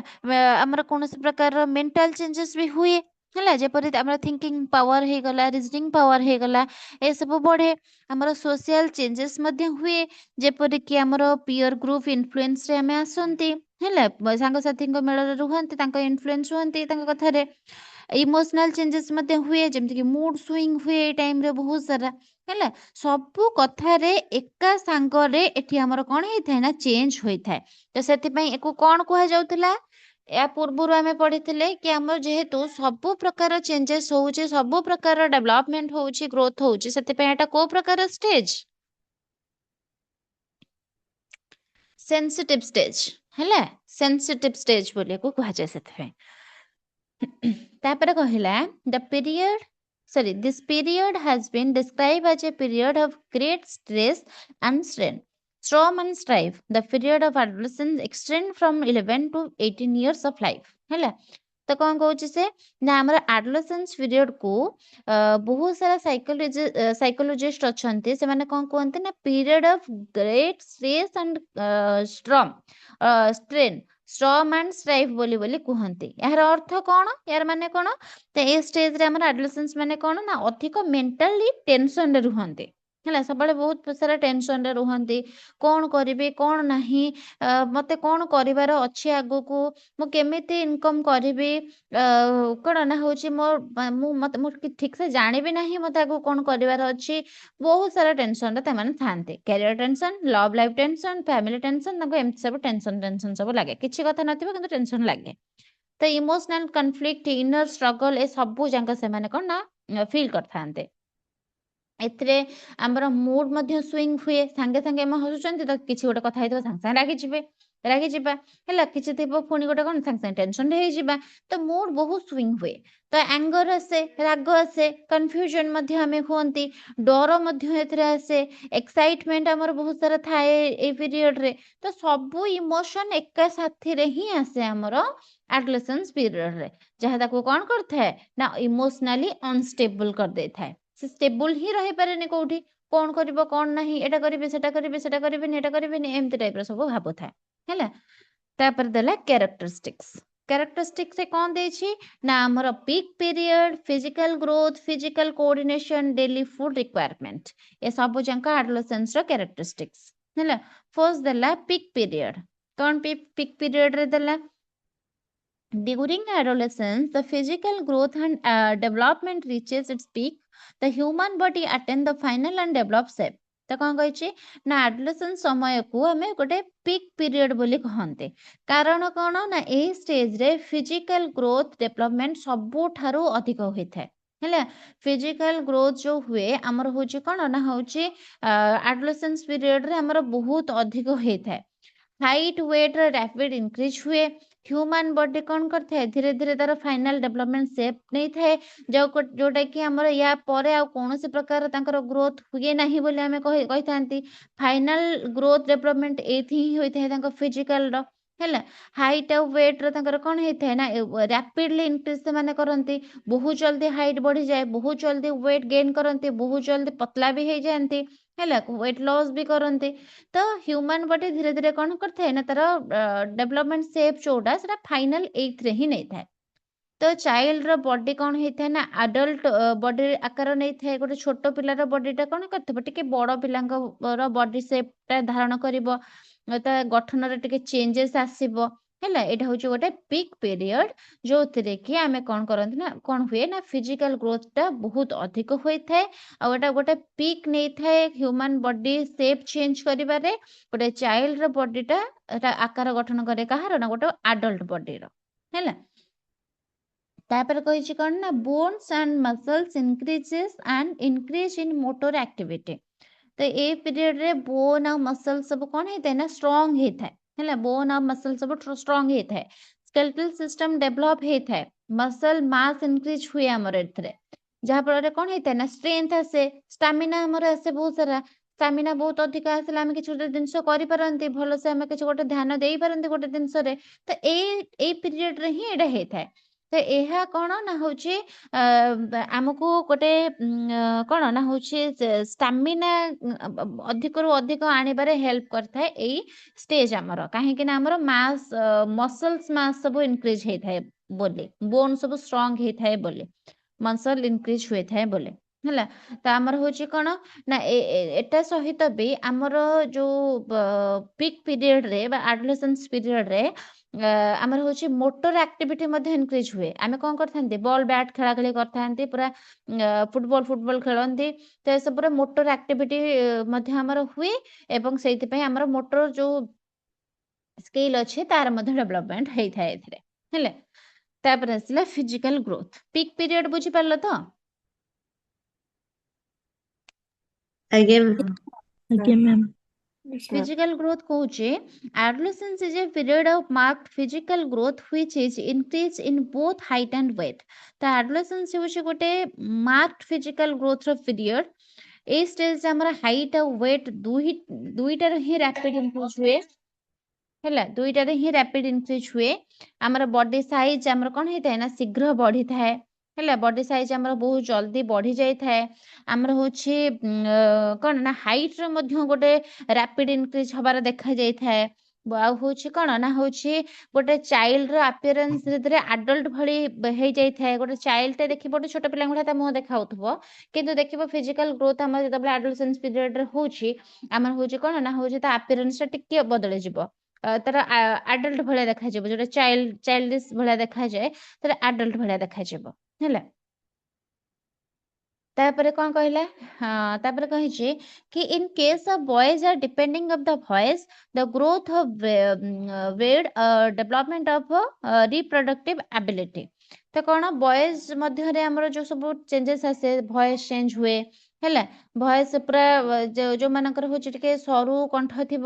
ଆମର କୌଣସି ପ୍ରକାର ମେଣ୍ଟାଲ ଚେଞ୍ଜେସ୍ ବି ହୁଏ ହେଲା ଯେପରି ଆମର ଥିଙ୍କିଂ ପାୱାର ହେଇଗଲା ରିଜନିଂ ପାୱାର ହେଇଗଲା ଏସବୁ ବଢେ ଆମର ସୋସିଆଲ ଚେଞ୍ଜେସ୍ ମଧ୍ୟ ହୁଏ ଯେପରିକି ଆମର ପିୟର ଗ୍ରୁପ ଇନଫ୍ଲୁଏନ୍ସ ରେ ଆମେ ଆସନ୍ତି ହେଲା ସାଙ୍ଗସାଥୀଙ୍କ ମେଳରେ ରୁହନ୍ତି ତାଙ୍କ ଇନଫ୍ଲୁଏନ୍ସ ହୁଅନ୍ତି ତାଙ୍କ କଥାରେ ଇମୋସନାଲ ଚେଞ୍ଜେସ୍ ମଧ୍ୟ ହୁଏ ଯେମିତିକି ମୁଡ ସୁଇଙ୍ଗ ହୁଏ ଏଇ ଟାଇମରେ ବହୁତ ସାରା ହେଲା ସବୁ କଥାରେ ଏକା ସାଙ୍ଗରେ ଏଠି ଆମର କଣ ହେଇଥାଏ ନା ଚେଞ୍ଜ ହୋଇଥାଏ ତ ସେଥିପାଇଁ ଏକୁ କଣ କୁହାଯାଉଥିଲା या पूर्व आम पढ़ी कि आम जेहेतु सब प्रकार चेंजेस होउचे सब प्रकार डेवलपमेंट होउची ग्रोथ होउची सेतिपय को प्रकार स्टेज सेंसिटिव स्टेज हैला सेंसिटिव स्टेज बोले को कहा जाय सेतिपय तापर कहिला the period this period has been described as a period of great stress and strain storm and strife the period of adolescence extend from 11 to 18 years of life ହେଲା तो कौन कहूँ से ना आमर एडोलेसेंस पीरियड को बहुत सारा साइकोलोजिस्ट अच्छे से माने कौन कहते ना period of great stress and strain storm and strife बोली बोली कहते यार अर्थ कौन यार माने कौन तो ए स्टेज रे हमर एडोलेसेंस माने कौन ना अधिक मेंटली टेंशन रे रुहंते ହେଲା ସବୁବେଳେ ବହୁତ ସାରା ଟେନସନ ରେ ରୁହନ୍ତି କଣ କରିବି କଣ ନାହିଁ ମତେ କଣ କରିବାର ଅଛି ଆଗକୁ ମୁଁ କେମିତି ଇନକମ କରିବି କଣ ନା ହଉଛି ମୁଁ ଠିକ ସେ ଜାଣିବି ନାହିଁ ମତେ ଆଗକୁ କଣ କରିବାର ଅଛି ବହୁତ ସାରା ଟେନସନ ରେ ସେମାନେ ଥାଆନ୍ତି career tension love life tension family tension ତାଙ୍କୁ ଏମିତି ସବୁ ଟେନସନ ସବୁ ଲାଗେ କିଛି କଥା ନଥିବ କିନ୍ତୁ ଟେନସନ ଲାଗେ ତ ଇମୋସନାଲ କନଫ୍ଲିକ୍ଟ ଇନର ଷ୍ଟ୍ରଗଲ ଏ ସବୁ ଯାକ ସେମାନେ କଣ ନା ଫିଲ୍ କରିଥାନ୍ତି ଏଥିରେ ଆମର ମୁଡ ମଧ୍ୟ ସୁଇଙ୍ଗ ହୁଏ ସାଙ୍ଗେ ସାଙ୍ଗେ ଆମେ ହସୁଛନ୍ତି ତ କିଛି ଗୋଟେ କଥା ହେଇଥିବ ସାଙ୍ଗେ ସାଙ୍ଗେ ରାଗିଯିବା ହେଲା କିଛି ଥିବ ପୁଣି ଗୋଟେ କଣ ସାଙ୍ଗେ ସାଙ୍ଗେ ଟେନସନ ହେଇଯିବା ତ ମୁଡ ବହୁତ ସୁଇଙ୍ଗ ହୁଏ ତ ଆଙ୍ଗର ଆସେ ରାଗ ଆସେ କନଫ୍ୟୁଜନ ମଧ୍ୟ ଆମେ ହୁଅନ୍ତି ଡର ମଧ୍ୟ ଏଥିରେ ଆସେ ଏକ୍ସାଇଟମେଣ୍ଟ ଆମର ବହୁତ ସାରା ଥାଏ ଏଇ ପିରିୟଡ ରେ ତ ସବୁ ଇମୋସନ ଏକା ସାଥିରେ ହିଁ ଆସେ ଆମର ଆଡୋଲେସେନ୍ସ ପିରିୟଡ ରେ ଯାହା ତାକୁ କଣ କରିଥାଏ ନା ଇମୋସନାଲି ଅନଷ୍ଟେବଲ କରିଦେଇଥାଏ ସେ ଷ୍ଟେବୁଲ ହିଁ ରହିପାରେନି କୋଉଠି କଣ କରିବ କଣ ନାହିଁ ଏଟା କରିବି ସେଟା କରିବିନି ଏଟା କରିବିନି ଏମିତି ଟାଇପର ସବୁ ଭାବୁଥାଏ ହେଲା ତାପରେ ଦେଲା କ୍ୟାରେକ୍ଟରିଷ୍ଟିକ୍ସ ରେ କଣ ଦେଇଛି ନା ଆମର peak period physical growth physical coordination daily food requirement ଏ ସବୁ ଯାକ ଆଡୋଲେସେନ୍ସ ର କ୍ୟାରେକ୍ଟରିଷ୍ଟିକ୍ସ ହେଲା ଫର୍ଷ୍ଟ ଦେଲା ପିକ୍ ପିରିୟଡ କଣ ପିକ୍ ପିରିୟଡ ରେ ଦେଲା During adolescence, the physical growth and development reaches its peak. The human body attains the final and developed shape. ତ କଣ କହିଛି ନା ଆଡୋଲେସେନ୍ସ ସମୟକୁ ଆମେ ଗୋଟେ ପିକ୍ ପିରିୟଡ ବୋଲି କହନ୍ତି କାରଣ କଣ ନା ଏଇ ଷ୍ଟେଜରେ ଫିଜିକାଲ ଗ୍ରୋଥ ଡେଭଲପମେଣ୍ଟ ସବୁଠାରୁ ଅଧିକ ହୋଇଥାଏ ହେଲା। फिजिकल ग्रोथ जो हुए आमर होची कौन ना होची एडोलेसेंस पीरियड रे आमर बहुत अधिक होता है। हाइट वेट रैपिड इंक्रीज हुए। ह्यूमन बॉडी कौन करता है धीरे धीरे तार फाइनल डेवलपमेंट सेप नहीं थाए जोटा कि आमर या परे आ कौन प्रकार तांकर ग्रोथ हुए नहीं बोली आमे कहि थांती। फाइनल ग्रोथ डेवलपमेंट एथि ही होता है तांकर फिजिकल रो हैला। हाइट आ वेट रो तांकर कौन होता है ना रैपिडली इंक्रीज से माने करंती। बहुत जल्दी हाइट बढ़ी जाए, बहुत जल्दी वेट गेन करंती, बहुत जल्दी पतला भी हो जाती है, वेट लॉस भी करंती। तो ह्यूमन बॉडी धीरे धीरे कौन करता है ना तार डेवलपमेंट सेप जोड़ा से फाइनल एथ ही नहीं था। तो चाइल्ड रो बॉडी कौन होता है ना अडल्ट बॉडी आकार नहीं था। गोटे छोट पिलार बॉडीटा कौन करते बड़ पिला बॉडी सेपटा धारण कर गठन रे टिके चेंजेस आसीबो हैला। एटा होची गोटे पीक पीरियड जो थिरे कि आमे कौन करंती ना कौन हुए ना फिजिकल ग्रोथटा बहुत अधिक होई थाए। आ एटा गोटे पीक नहीं थाए ह्यूमन बॉडी सेप चेंज करिबारे। गोटे चाइल्ड रो बॉडीटा आकार गठन करे कहार ना गोटे अडल्ट बॉडी रो हैला। तापर कहिछि कौन ना bones and muscles increases and increase in motor activity. तो ए पीरियड रे बोन आ मसल सब कौन होता है ना स्ट्रांग होता है बोन आ मसल सब स्ट्रांग होता है। स्केलेटल सिस्टम डेवलप होता है। मसल मास इंक्रीज हुए आमर एथरे जहाँ फल कौन होता है ना स्ट्रेंथ आसे स्टामिना आमर आसे बहुत सारा स्टामिना बहुत अधिक आसला आम किसी गोटे जिनस करपारती भलसे आम किसी गोटे ध्यान दे पारती गोटे जिनस तो ए पीरियड रे ही एटा होता है। तो यह कौन ना हूँ आमको गोटे कौन ना हूँ स्टामिना अधिक रु अधिक आने हेल्प करता है यही स्टेज आमर कहीं आमर मास मसल्स मास सब इनक्रीज होता है बोले बोन सब स्ट्रांग होता है बोले मसल इनक्रीज हुए थाए बोले है। तो आमर हूँ कौन ना एटा सहित भी आमर जो पिक पीरियड रे एडोलेसेंस पीरियड रे आमर हूँ मोटर एक्टिविटी इनक्रीज हुए। आम कौन करते बॉल बैट खेला खेली करते पूरा फुटबॉल फुटबॉल खेलती। तो ये सब मोटर एक्टिविटी आमर हुए एवं से आमर मोटर जो स्किल अच्छे तार डेवलपमेंट होता है है। तापर आसला फिजिकल ग्रोथ पिक पीरियड बुझी पारल तो आगे मैम। आगे मैम। फिजिकल ग्रोथ कहूचे adolescence is a period of marked physical growth which is increase in both height and weight. तो एडोलेसेंस होचे गोटे मार्क्ड फिजिकल ग्रोथ रो पीरियड। ए स्टेज हमर हाइट और वेट दुईटार ही रैपिड इंक्रीज हुए है दुईटार ही रैपिड इंक्रीज हुए। आमर बॉडी साइज आमर कौन होता है ना शीघ्र बढ़ी थाए है बॉडी साइज आमर बहुत जल्दी बढ़ी जाए थाए। आमर होछि कौन ना हाइट रो मध्य गोटे रैपिड इंक्रीज हबार देखा जाए थाए। होछि कौन ना होछि गोटे चाइल्ड रो अपीयरेंस धीरे धीरे अडल्ट भली हो जाए थाए। गोटे चाइल्ड टे देखिबो गोटे छोट पिला भलिया ता मुंह देखाउथबो किंतु देखिबो फिजिकल ग्रोथ हमर जब एडोलेसेंस पीरियड रे होछि आमर होछि कौन ना होछि ता अपीयरेंस टा टिके बदले जिवो तार आडल्ट भलिया देखा जिवो जोटा चाइल्डिश भलिया देखा जाए तार आडल्ट भलिया देखा जिवो है। तापर कौन कहला हाँ तापर कही कि in case of boys are depending of the voice the growth of wed development of reproductive ability. तो कौन बॉयज मध्य आमर जो सब चेंजेस आसे वॉइस चेंज हुए है वॉइस पूरा जो मानकर हूँ टे सरू कंठ थी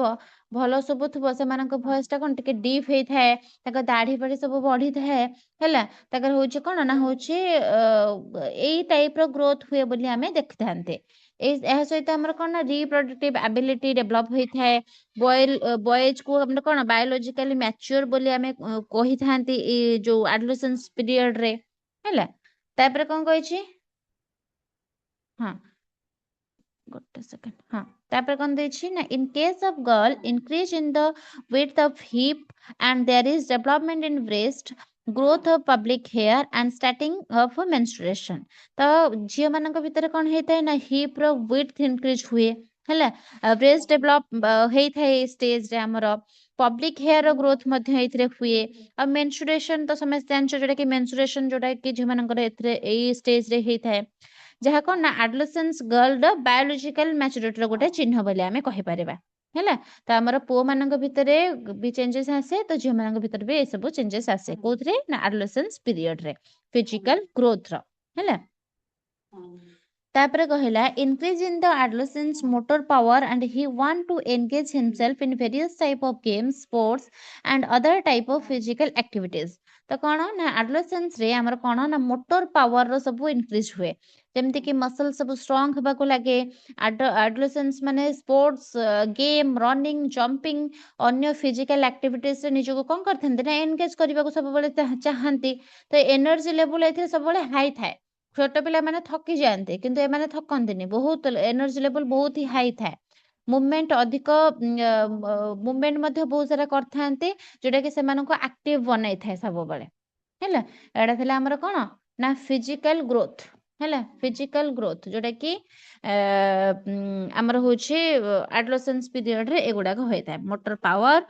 भल शुभुव से वॉइस टा कौन टे डीप होता है दाढ़ी बाढ़ी सब बढ़ी थाए है हूँ कौन ना हूँ यही टाइप रो ग्रोथ हुए बोली आमे देखि थांते। यह सहित आमर कौन ना रिप्रोडक्टिव एबिलिटी डेवलप होता है। बॉयज को हम कौन बायोलॉजिकली मैच्योर बोली आमे कही थांती जो एडोलेसेंस पीरियड रे है। तापर कौन कही हाँ गोटे सेकंड हाँ तापर कौन देछि ना in case of girl increase in the width of hip and there is development in breast growth of public hair and starting of menstruation. तो झियो मानक भितर कौन होता है ना हिप रो विड्थ इंक्रीज हुए है ब्रेस्ट डेवलप होता है स्टेज रे हमर पब्लिक हेयर रो ग्रोथ मध्य एथरे हुए और मेंस्ट्रुएशन तो समस्त जानछ जोटा कि मेंस्ट्रुएशन जोटा कि झियो मानकर एथरे एई स्टेज रे होता है जहाँ कौन ना एडोलेसेंस गर्ल बायोलॉजिकल मैच्योरिटी गोटे चिन्ह बोली आमे कहि परिबा है। तो आमर पुओ मानक भितर भी चेंजेस आसे तो झियो मानक भितर भी ए सब चेंजेस आसे कोथरे ना एडोलेसेंस पीरियड रे फिजिकल ग्रोथ रो है। ତାପରେ କହିଲା increase in the adolescent's motor power and he want to engage himself in various type of games, sports and other type of physical activities. ତ କଣ ନା adolescence ରେ ଆମର କଣ ନା motor power ର ସବୁ increase ହୁଏ, ଯେମିତି କି ମସଲ ସବୁ ଷ୍ଟ୍ରଙ୍ଗ ହେବାକୁ ଲାଗେ। adolescence ମାନେ ସ୍ପୋର୍ଟସ, ଗେମ୍, ରନିଂ, ଜମ୍ପିଂ, ଅନ୍ୟ ଫିଜିକାଲ ଆକ୍ଟିଭିଟିଜରେ ନିଜକୁ କଣ କରିଥାନ୍ତି ନା ଏନଗେଜ କରିବାକୁ ସବୁବେଳେ ଚାହାନ୍ତି। ତ ଏନର୍ଜି ଲେଭେଲ ଏଥିରେ ସବୁବେଳେ ହାଇ ଥାଏ। ଛୋଟ ପିଲାମାନେ ଥକି ଯାଆନ୍ତି କିନ୍ତୁ ଏମାନେ ଥକନ୍ତିନି, ବହୁତ ଏନର୍ଜି ଲେଭେଲ ବହୁତ ହି ହାଇ ଥାଏ। ମୁଭମେଣ୍ଟ ଅଧିକ, ମୁଭମେଣ୍ଟ ମଧ୍ୟ ବହୁତ ସାରା କରିଥାନ୍ତି ଯୋଉଟା କି ସେମାନଙ୍କୁ ଆକ୍ଟିଭ ବନେଇଥାଏ ସବୁବେଳେ। ହେଲା, ଏଇଟା ଥିଲା ଆମର କଣ ନା ଫିଜିକାଲ ଗ୍ରୋଥ। ହେଲା, ଫିଜିକାଲ ଗ୍ରୋଥ ଯୋଉଟା କି ଆମର ହଉଛି ଆଡୋଲେସେନ୍ସ ପିରିୟଡରେ ଏଗୁଡାକ ହୋଇଥାଏ। ମୋଟର ପାୱାର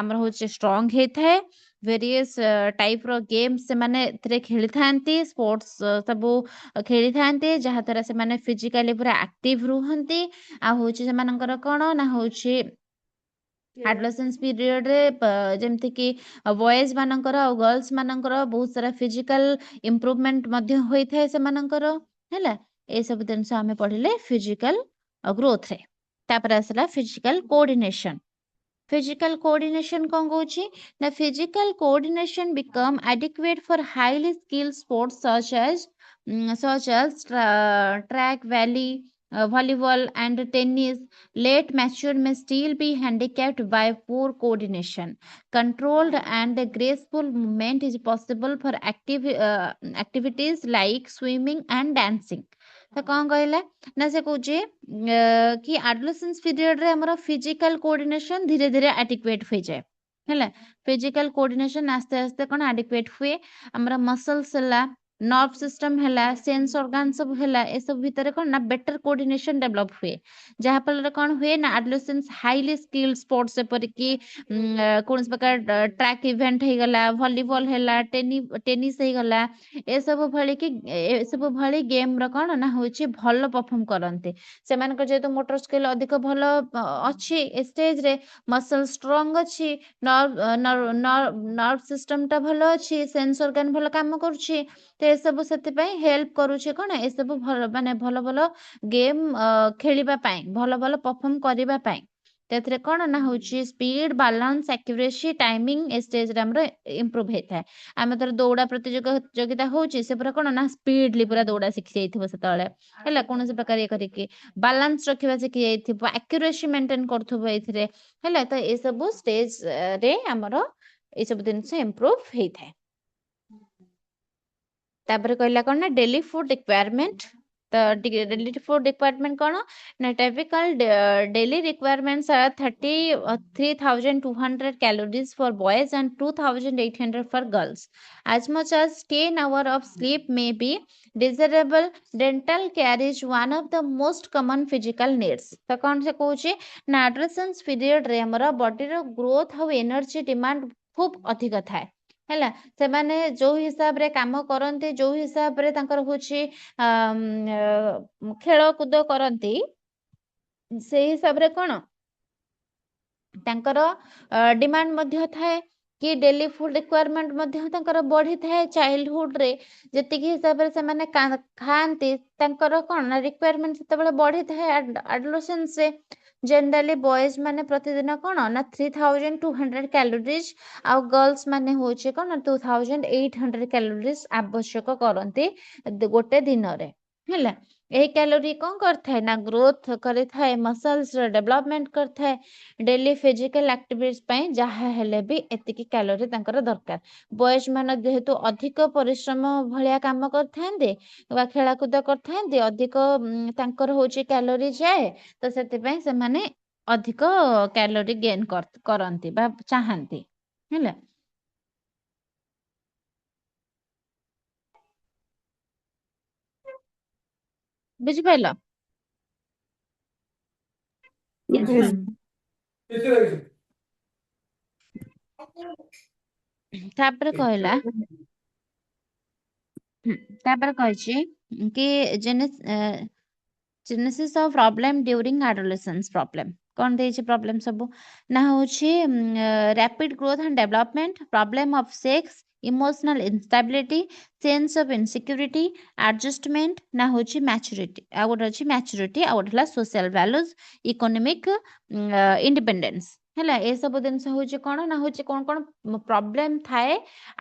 ଆମର ହଉଛି ଷ୍ଟ୍ରଙ୍ଗ ହେଇଥାଏ। ଭେରିୟସ୍ ଟାଇପର ଗେମ୍ ସେମାନେ ଏଥିରେ ଖେଳିଥାନ୍ତି, ସ୍ପୋର୍ଟସ ସବୁ ଖେଳିଥାନ୍ତି, ଯାହାଦ୍ୱାରା ସେମାନେ ଫିଜିକାଲି ପୁରା ଆକ୍ଟିଭ ରୁହନ୍ତି। ଆଉ ହଉଛି ସେମାନଙ୍କର କଣ ନା ହଉଛି ଆଡୋଲେସେନ୍ସ ପିରିୟଡରେ ଯେମିତି କି ବଏଜ ମାନଙ୍କର ଆଉ ଗର୍ଲସ ମାନଙ୍କର ବହୁତ ସାରା ଫିଜିକାଲ ଇମ୍ପ୍ରୁଭମେଣ୍ଟ ମଧ୍ୟ ହୋଇଥାଏ ସେମାନଙ୍କର। ହେଲା, ଏସବୁ ଜିନିଷ ଆମେ ପଢିଲେ ଫିଜିକାଲ ଗ୍ରୋଥରେ। ତାପରେ ଆସିଲା ଫିଜିକାଲ କୋଅର୍ଡିନେସନ। Physical coordination କଣ କହୁଛି ନା physical coordination become adequate for highly skilled sports such as track, volleyball and tennis. Late mature may still be handicapped by poor coordination. Controlled and graceful movement is possible for activities like swimming and dancing. ତ କଣ କହିଲା ନା ସେ କହୁଛି କି ଆଡୋଲେସେନ୍ସ ପିରିୟଡରେ ଆମର physical coordination ଧୀରେ ଧୀରେ ଆଡିକୁଏଟ ହୋଇଯାଏ। ହେଲା, ଫିଜିକାଲ କୋଅର୍ଡିନେସନ ଆସ୍ତେ ଆସ୍ତେ କଣ ଆଡିକୁଏଟ ହୁଏ। ଆମର ମସଲ୍ସ ହେଲା, ନର୍ଭ ସିଷ୍ଟମ ହେଲା, ସେନ୍ସ ଅର୍ଗାନ ସବୁ ହେଲା, ଏସବୁ ଭିତରେ କଣ ନା ବେଟର କୋଅର୍ଡିନେସନ ଡେଭଲପ ହୁଏ। ଯାହାଫଳରେ କଣ ହୁଏ ନା ଆଡୋଲେସେନ୍ସ ହାଇଲି ସ୍କିଲ୍ଡ ସ୍ପୋର୍ଟସ ଯେପରିକି କୌଣସି ପ୍ରକାର ଟ୍ରାକ୍ ଇଭେଣ୍ଟ ହେଇଗଲା, ଭଲିବଲ ହେଲା, ଟେନିସ୍ ହେଇଗଲା, ଏସବୁ ଭଳି ଗେମର କଣ ନା ହଉଛି ଭଲ ପରଫର୍ମ କରନ୍ତି। ସେମାନଙ୍କର ଯେହେତୁ ମୋଟର ସ୍କିଲ୍ ଅଧିକ ଭଲ ଅଛି, ଏ ଷ୍ଟେଜରେ ମସଲ ଷ୍ଟ୍ରଙ୍ଗ ଅଛି, ନର୍ଭ ସିଷ୍ଟମଟା ଭଲ ଅଛି, ସେନ୍ସ ଅର୍ଗାନ ଭଲ କାମ କରୁଛି। ତ ଏସବୁ ସେଥିପାଇଁ ହେଲ୍ପ କରୁଛି କଣ, ଏସବୁ ଭଲ ମାନେ ଭଲ ଭଲ ଗେମ୍ ଖେଳିବା ପାଇଁ, ଭଲ ଭଲ ପରଫର୍ମ କରିବା ପାଇଁ। ସେଥିରେ କଣ ନା ହଉଛି ସ୍ପିଡ, ବାଲାନ୍ସ, ଆକ୍ୟୁରେସି, ଟାଇମିଂ ଏ ଷ୍ଟେଜରେ ଆମର ଇମ୍ପ୍ରୁଭ ହେଇଥାଏ। ଆମେ ଧର ଦୌଡ଼ା ପ୍ରତିଯୋଗିତା ହଉଛି, ସେ ପୁରା କଣ ନା ସ୍ପିଡଲି ପୁରା ଦୌଡ଼ା ଶିଖି ଯାଇଥିବ ସେତେବେଳେ। ହେଲା, କୌଣସି ପ୍ରକାର ଇଏ କରିକି ବାଲାନ୍ସ ରଖିବା ଶିଖି ଯାଇଥିବ, ଆକ୍ୟୁରେସି ମେଣ୍ଟେନ କରୁଥିବ ଏଇଥିରେ। ହେଲା, ତ ଏସବୁ ଷ୍ଟେଜରେ ଆମର ଏସବୁ ଜିନିଷ ଇମ୍ପ୍ରୁଭ ହେଇଥାଏ। ତାପରେ କହିଲା କଣ ନା ଡେଲି ଫୁଡ ରିକ୍ୱାରମେଣ୍ଟ। ତ ଡେଲି ଫୁଡ ରିକ୍ୱାରମେଣ୍ଟ କଣ ନା typical daily requirements are 3,200 calories for boys and 2,800 for girls. As much as 10 hours of sleep may be desirable. Dental care is one of the most common physical needs. ତ କଣ ସେ କହୁଛି ନା adolescence period ରେ ଆମର ବଡିର growth ଆଉ energy demand ଖୁବ ଅଧିକ ଥାଏ। ହେଲା, ସେମାନେ ଯୋଉ ହିସାବରେ କାମ କରନ୍ତି, ଯୋଉ ହିସାବରେ ତାଙ୍କର ହଉଛି ଖେଳକୁଦ କରନ୍ତି, ସେଇ ହିସାବରେ କଣ ତାଙ୍କର ଡିମାଣ୍ଡ ମଧ୍ୟ ଥାଏ କି ଡେଲି ଫୁଡ ରିକ୍ୱାରମେଣ୍ଟ ମଧ୍ୟ ତାଙ୍କର ବଢିଥାଏ। ଚାଇଲ୍ଡହୁଡରେ ଯେତିକି ହିସାବରେ ସେମାନେ ଖାଆନ୍ତି, ତାଙ୍କର କଣ ନା ରିକ୍ୱାରମେଣ୍ଟ ସେତେବେଳେ ବଢିଥାଏ। ଆଡୋଲେସେନ୍ସରେ ଜେନେରାଲି ବଏଜ ମାନେ ପ୍ରତିଦିନ କଣ ନା 3,200 କ୍ୟାଲୋରିଜ ଆଉ ଗର୍ଲସ ମାନେ ହଉଛି କଣ 2,800 କ୍ୟାଲୋରିଜ ଆବଶ୍ୟକ କରନ୍ତି ଗୋଟେ ଦିନରେ। ହେଲା, ଏହି କ୍ୟାଲୋରି କଣ କରିଥାଏ ନା ଗ୍ରୋଥ କରିଥାଏ, ମସଲ୍ସର ଡେଭଲପମେଣ୍ଟ କରିଥାଏ। ଡେଲି ଫିଜିକାଲ ଆକ୍ଟିଭିଟିଜ ପାଇଁ ଯାହା ହେଲେ ବି ଏତିକି କ୍ୟାଲୋରି ତାଙ୍କର ଦରକାର। ବଏଜ ମାନେ ଯେହେତୁ ଅଧିକ ପରିଶ୍ରମ ଭଳିଆ କାମ କରିଥାନ୍ତି ବା ଖେଳକୁଦ କରିଥାନ୍ତି, ଅଧିକ ତାଙ୍କର ହଉଛି କ୍ୟାଲୋରି ଯାଏ, ତ ସେଥିପାଇଁ ସେମାନେ ଅଧିକ କ୍ୟାଲୋରି ଗେନ୍ କରନ୍ତି ବା ଚାହାନ୍ତି। ହେଲା, ବୁଝିପାରିଲ? Yes, ma'am. ତାପରେ କହିଲା ତାପରେ କହିଛି କି genesis of problem during adolescence problem କଣ ଦେଇଛି ପ୍ରୋବ୍ଲେମ ସବୁ ନା ହଉଛି rapid growth and development, problem of sex, emotional instability, sense of insecurity, adjustment ना होची मैच्योरिटी, आ गोटे अछि मैच्योरिटी, आ गोटे हला सोशल वैल्यूज, इकोनॉमिक इंडिपेंडेंस हैला। ए सब जिनस होची कोन ना होची कोन कोन प्रॉब्लम थाए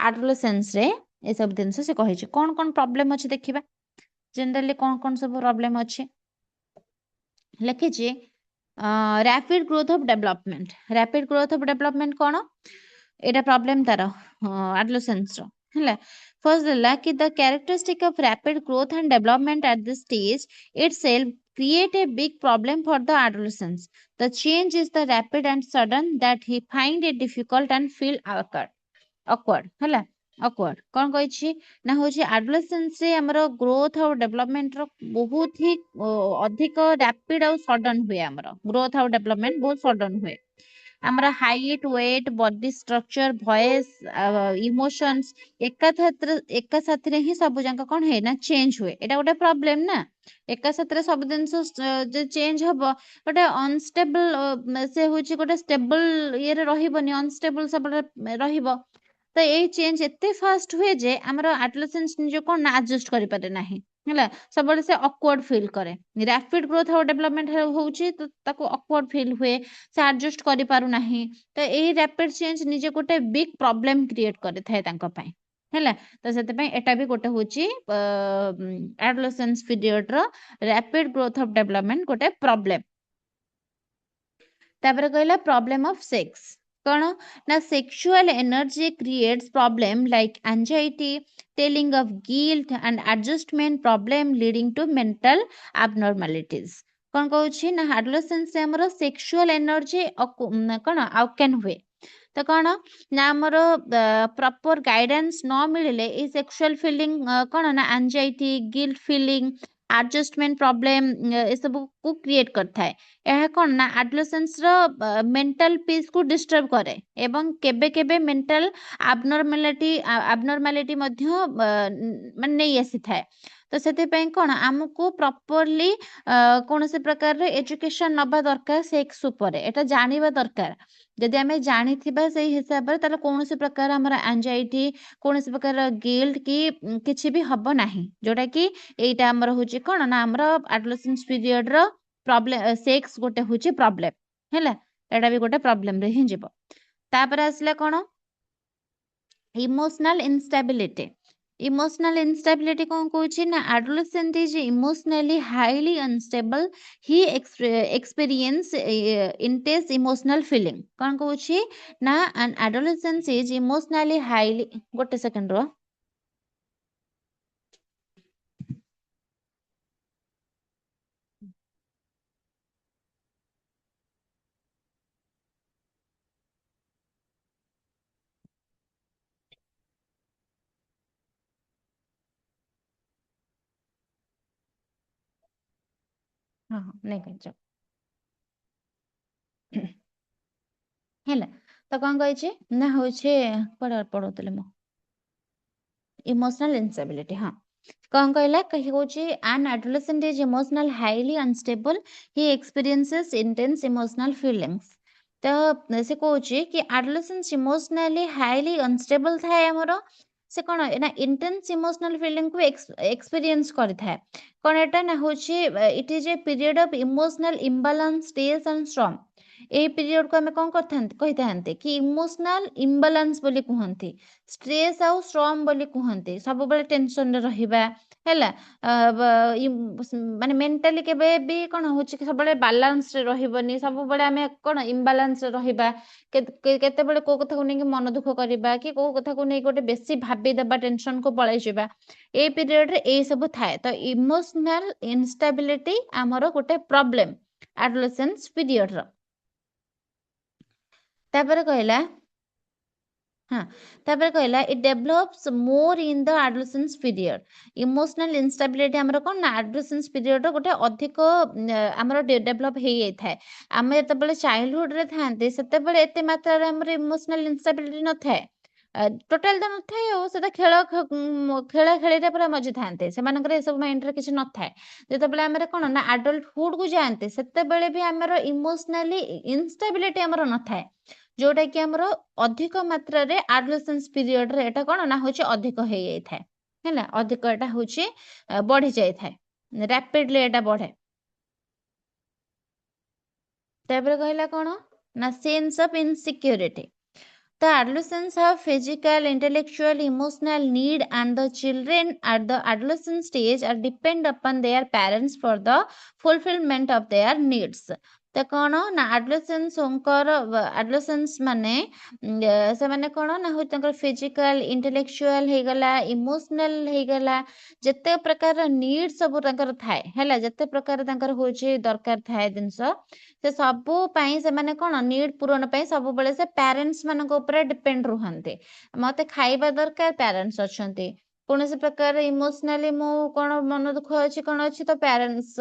एडोलेसेंस रे, ए सब जिनस से कहै छै कोन कोन प्रॉब्लम अछि देखिबा जनरली कोन कोन सब प्रॉब्लम अछि लिखिछि। Rapid growth of development, rapid growth of development कोन एटा प्रॉब्लम तार एडोलेसेंस रो हैला। फर्स्ट देला कि the characteristic of rapid growth and development at this stage itself create a big problem for the adolescents. The change is the rapid and sudden that he find it difficult and feel awkward हैला। awkward कौन कही ना हूँ adolescence रे हमरो growth और development रो बहुत ही अधिक रैपिड और सडन हुए, हमरो ग्रोथ और डेवलपमेंट बहुत सडन हुए। हमारा height, weight, body structure, voice, emotions एका साथ रे ही सब जाक कौन है ना चेंज हुए। एटा गोटे प्रॉब्लम ना, एका साथ रे सब जिनस जो चेंज हबो गोटे अनस्टेबल से होची गोटे स्टेबल ये रे रहिबोनी, अनस्टेबल सब रहिबो। तो ये चेंज एते फास्ट हुए जे हमर एडोलेसेंस निजो को ना एडजस्ट करि पारे नाही हैला, सब से ऑकवर्ड फील करे। रैपिड ग्रोथ और डेवलपमेंट होउची तो ताको ऑकवर्ड फील हुए, से एडजस्ट करि पारु नाही। तो ए रैपिड चेंज निजे गोटे बिग प्रॉब्लम क्रिएट करे थाए तांको पई हैला। तो सेते पई एटा भी गोटे होची एडोलेसेंस पीरियड रो रैपिड ग्रोथ ऑफ डेवलपमेंट गोटे प्रॉब्लम। तापर कहला प्रॉब्लम ऑफ सेक्स कौन ना sexual energy creates problem like anxiety, telling of guilt and adjustment problem leading to mental abnormalities. कौन कहूँ ना एडोलेसेंस से हमर सेक्सुअल एनर्जी कौन आउटकेन हुए। तो कौन ना हमर प्रॉपर गाइडेंस न मिले ए सेक्सुअल फीलिंग कौन ना anxiety, guilt feeling, adjustment problem ए सब को क्रिएट करता है। यह कौन ना एडोलेसेंस रो मेंटल पीस को डिस्टर्ब करे एवं केबे केबे मेंटल एबनॉर्मालिटी मध्य माने नहीं आसी थाए। तो सेते पई कोन हमको प्रॉपर्ली कौन से प्रकार रे एजुकेशन नबा दरकार सेक्स ऊपर एटा जानिबा दरकार। जदि आमे जानिथिबा सेही हिसाब रे ताले कौन से प्रकार हमरा एंजाइटी, कौन से प्रकार गिल्ट की किछि भी हबो नाही, जोटा कि एटा हमर होची कोन ना हमर एडोलेसेंस पीरियड रो प्रॉब्लम सेक्स गोटे होची प्रॉब्लम हैला। एटा भी गोटे प्रॉब्लम रे ही जीवो। तापर आसला कोन इमोशनल इनस्टेबिलिटी। इमोशनल इनस्टेबिलिटी कौन कहूँ ना adolescent is emotionally highly unstable, he experience intense emotional feeling. कौन कहूँ ना an adolescent is emotionally highly, गोटे सेकंड रो हाँ हाँ नहीं कह हैला। तो कौन कही ना हूँ पढ़ोले मो इमोशनल इनस्टेबिलिटी। हाँ कौन कहला कही कहूँ an adolescent is emotional highly unstable, he experiences intense emotional feelings. तो से कहूँ कि एडोलेसेंस इमोशनली हाईली अनस्टेबल थाए हमरो, से कौन ना इंटेंस इमोशनल फीलिंग को एक्सपीरियंस करिथाए। कौन एटा ना होची it is a period of emotional imbalance, stress and storm. ए पीरियड को हमें कौन कही कि इमोशनल इम्बालांस बोली कहंती, स्ट्रेस आउ स्ट्रॉम बोली कहंती। सब बेले टेंशन रे रहिबा हैला, माने मेंटली केबे भी कौन होची कि सब बेले बैलेंस रे रहिबनी, सब बेले हमें कौन इम्बालांस रे रहिबा, केते बेले को कथा को नै कि मन दुख करबा कि को कथा को नै गोटे बेसी भाबी देबा, टेंशन को पळै जिबा। ए पीरियड रे ए सब थाए। तो इमोशनल इनस्टेबिलिटी हमरो गोटे प्रॉब्लम एडोलेसेंस पीरियड रो। तापर कहला हाँ तापर कहला it develops more in the adolescence period. Emotional instability हमर कोन ना एडोलेसेंस पीरियड रो गोटे अधिक हमर डेवलप हे जाय थाए। आमे जते बेले चाइल्डहुड रे थांते सेते बेले एते मात्रा रे हमर इमोशनल इनस्टेबिलिटी न थाए, टोटाल तो न थाए। ओ सेटा खेला खेली रे पूरा मजे थांते, सेमानकर ए सब माइंड रे किछ न थाए। जते बेले हमर कोन ना एडल्टहुड को जानते सेते बेले भी हमर इमोशनली इनस्टेबिलिटी हमर न थाए। जोटा कि हमर अधिक मात्रा रे एडोलेसेंस पीरियड रे एटा कोन ना होची अधिक हे जाई थाए हैला अधिक एटा होची बढ़ी जाई थाए रैपिडली एटा बढ़े तापर कहला कोन ना sense of insecurity The adolescents have physical, intellectual, emotional need, and the children at the adolescent stage are depend upon their parents for the fulfillment of their needs. ତ କ'ଣ ନା ଆଡୋଲେସେନ୍ସ ମାନେ ସେମାନେ କ'ଣ ନା ହଉଛି ତାଙ୍କର ଫିଜିକାଲ ଇଣ୍ଟେଲେକ୍ଚୁଆଲ ହେଇଗଲା ଇମୋସନାଲ ହେଇଗଲା ଯେତେ ପ୍ରକାର ନିଡ୍ ସବୁ ତାଙ୍କର ଥାଏ ହେଲା ଯେତେ ପ୍ରକାର ତାଙ୍କର ହଉଛି ଦରକାର ଥାଏ ଜିନିଷ ସେ ସବୁ ପାଇଁ ସେମାନେ କ'ଣ ନିଡ୍ ପୂରଣ ପାଇଁ ସବୁବେଳେ ସେ ପ୍ୟାରେଣ୍ଟସ୍ ମାନଙ୍କ ଉପରେ ଡିପେଣ୍ଡ ରୁହନ୍ତି ମତେ ଖାଇବା ଦରକାର ପ୍ୟାରେଣ୍ଟସ୍ ଅଛନ୍ତି କୌଣସି ପ୍ରକାର ଇମୋସନାଲି ମୁଁ କ'ଣ ମନ ଦୁଃଖ ଅଛି କ'ଣ ଅଛି ତ ପ୍ୟାରେଣ୍ଟସ୍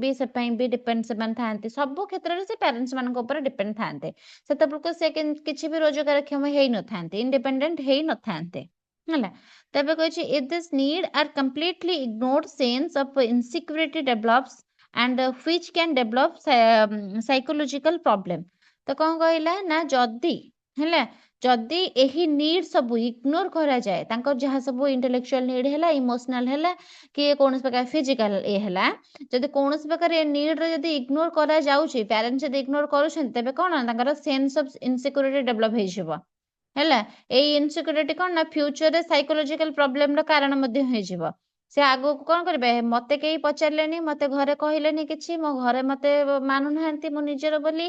ବି ସେ ପାଇଁ ବି ଡିପେଣ୍ଡ ସେମାନେ ଥାଆନ୍ତି ସବୁ କ୍ଷେତ୍ରରେ ସେ ପ୍ୟାରେଣ୍ଟସ୍ ମାନଙ୍କ ଉପରେ ଡିପେଣ୍ଡ ଥାଆନ୍ତି ସେତେବେଳକୁ ସେ କିଛି ବି ରୋଜଗାରକ୍ଷମ ହେଇନଥାନ୍ତି ଇଣ୍ଡିପେଣ୍ଡେଣ୍ଟ ହେଇନଥାନ୍ତି ହେଲା ତେବେ କହିଛି if this need are completely ignored sense of insecurity develops and which can develop psychological problem ତ କ'ଣ କହିଲା ନା ଯଦି ହେଲା ଯଦି ଏହି ନିଡ୍ ସବୁ ଇଗ୍ନୋର କରାଯାଏ ତାଙ୍କର ଯାହା ସବୁ ଇଣ୍ଟେଲେକ୍ଚୁଆଲ ନିଡ୍ ହେଲା ଇମୋସନାଲ ହେଲା କି କୌଣସି ପ୍ରକାର ଫିଜିକାଲ ହେଲା ଯଦି କୌଣସି ପ୍ରକାର ଏ ନିଡ୍ର ଯଦି ଇଗ୍ନୋର କରାଯାଉଛି ପ୍ୟାରେଣ୍ଟସ୍ ଯଦି ଇଗ୍ନୋର କରୁଛନ୍ତି ତେବେ କ'ଣ ତାଙ୍କର ସେନ୍ସ ଅଫ୍ ଇନସିକ୍ୟୁରିଟି ଡେଭଲପ ହେଇଯିବ ହେଲା ଏଇ ଇନସିକ୍ୟୁରିଟି କ'ଣ ନା ଫ୍ୟୁଚରରେ ସାଇକୋଲୋଜିକାଲ ପ୍ରୋବ୍ଲେମର କାରଣ ମଧ୍ୟ ହେଇଯିବ ସେ ଆଗକୁ କ'ଣ କରିବେ ମତେ କେହି ପଚାରିଲେନି ମତେ ଘରେ କହିଲେନି କିଛି ମୋ ଘରେ ମତେ ମାନୁନାହାନ୍ତି ମୋ ନିଜର ବୋଲି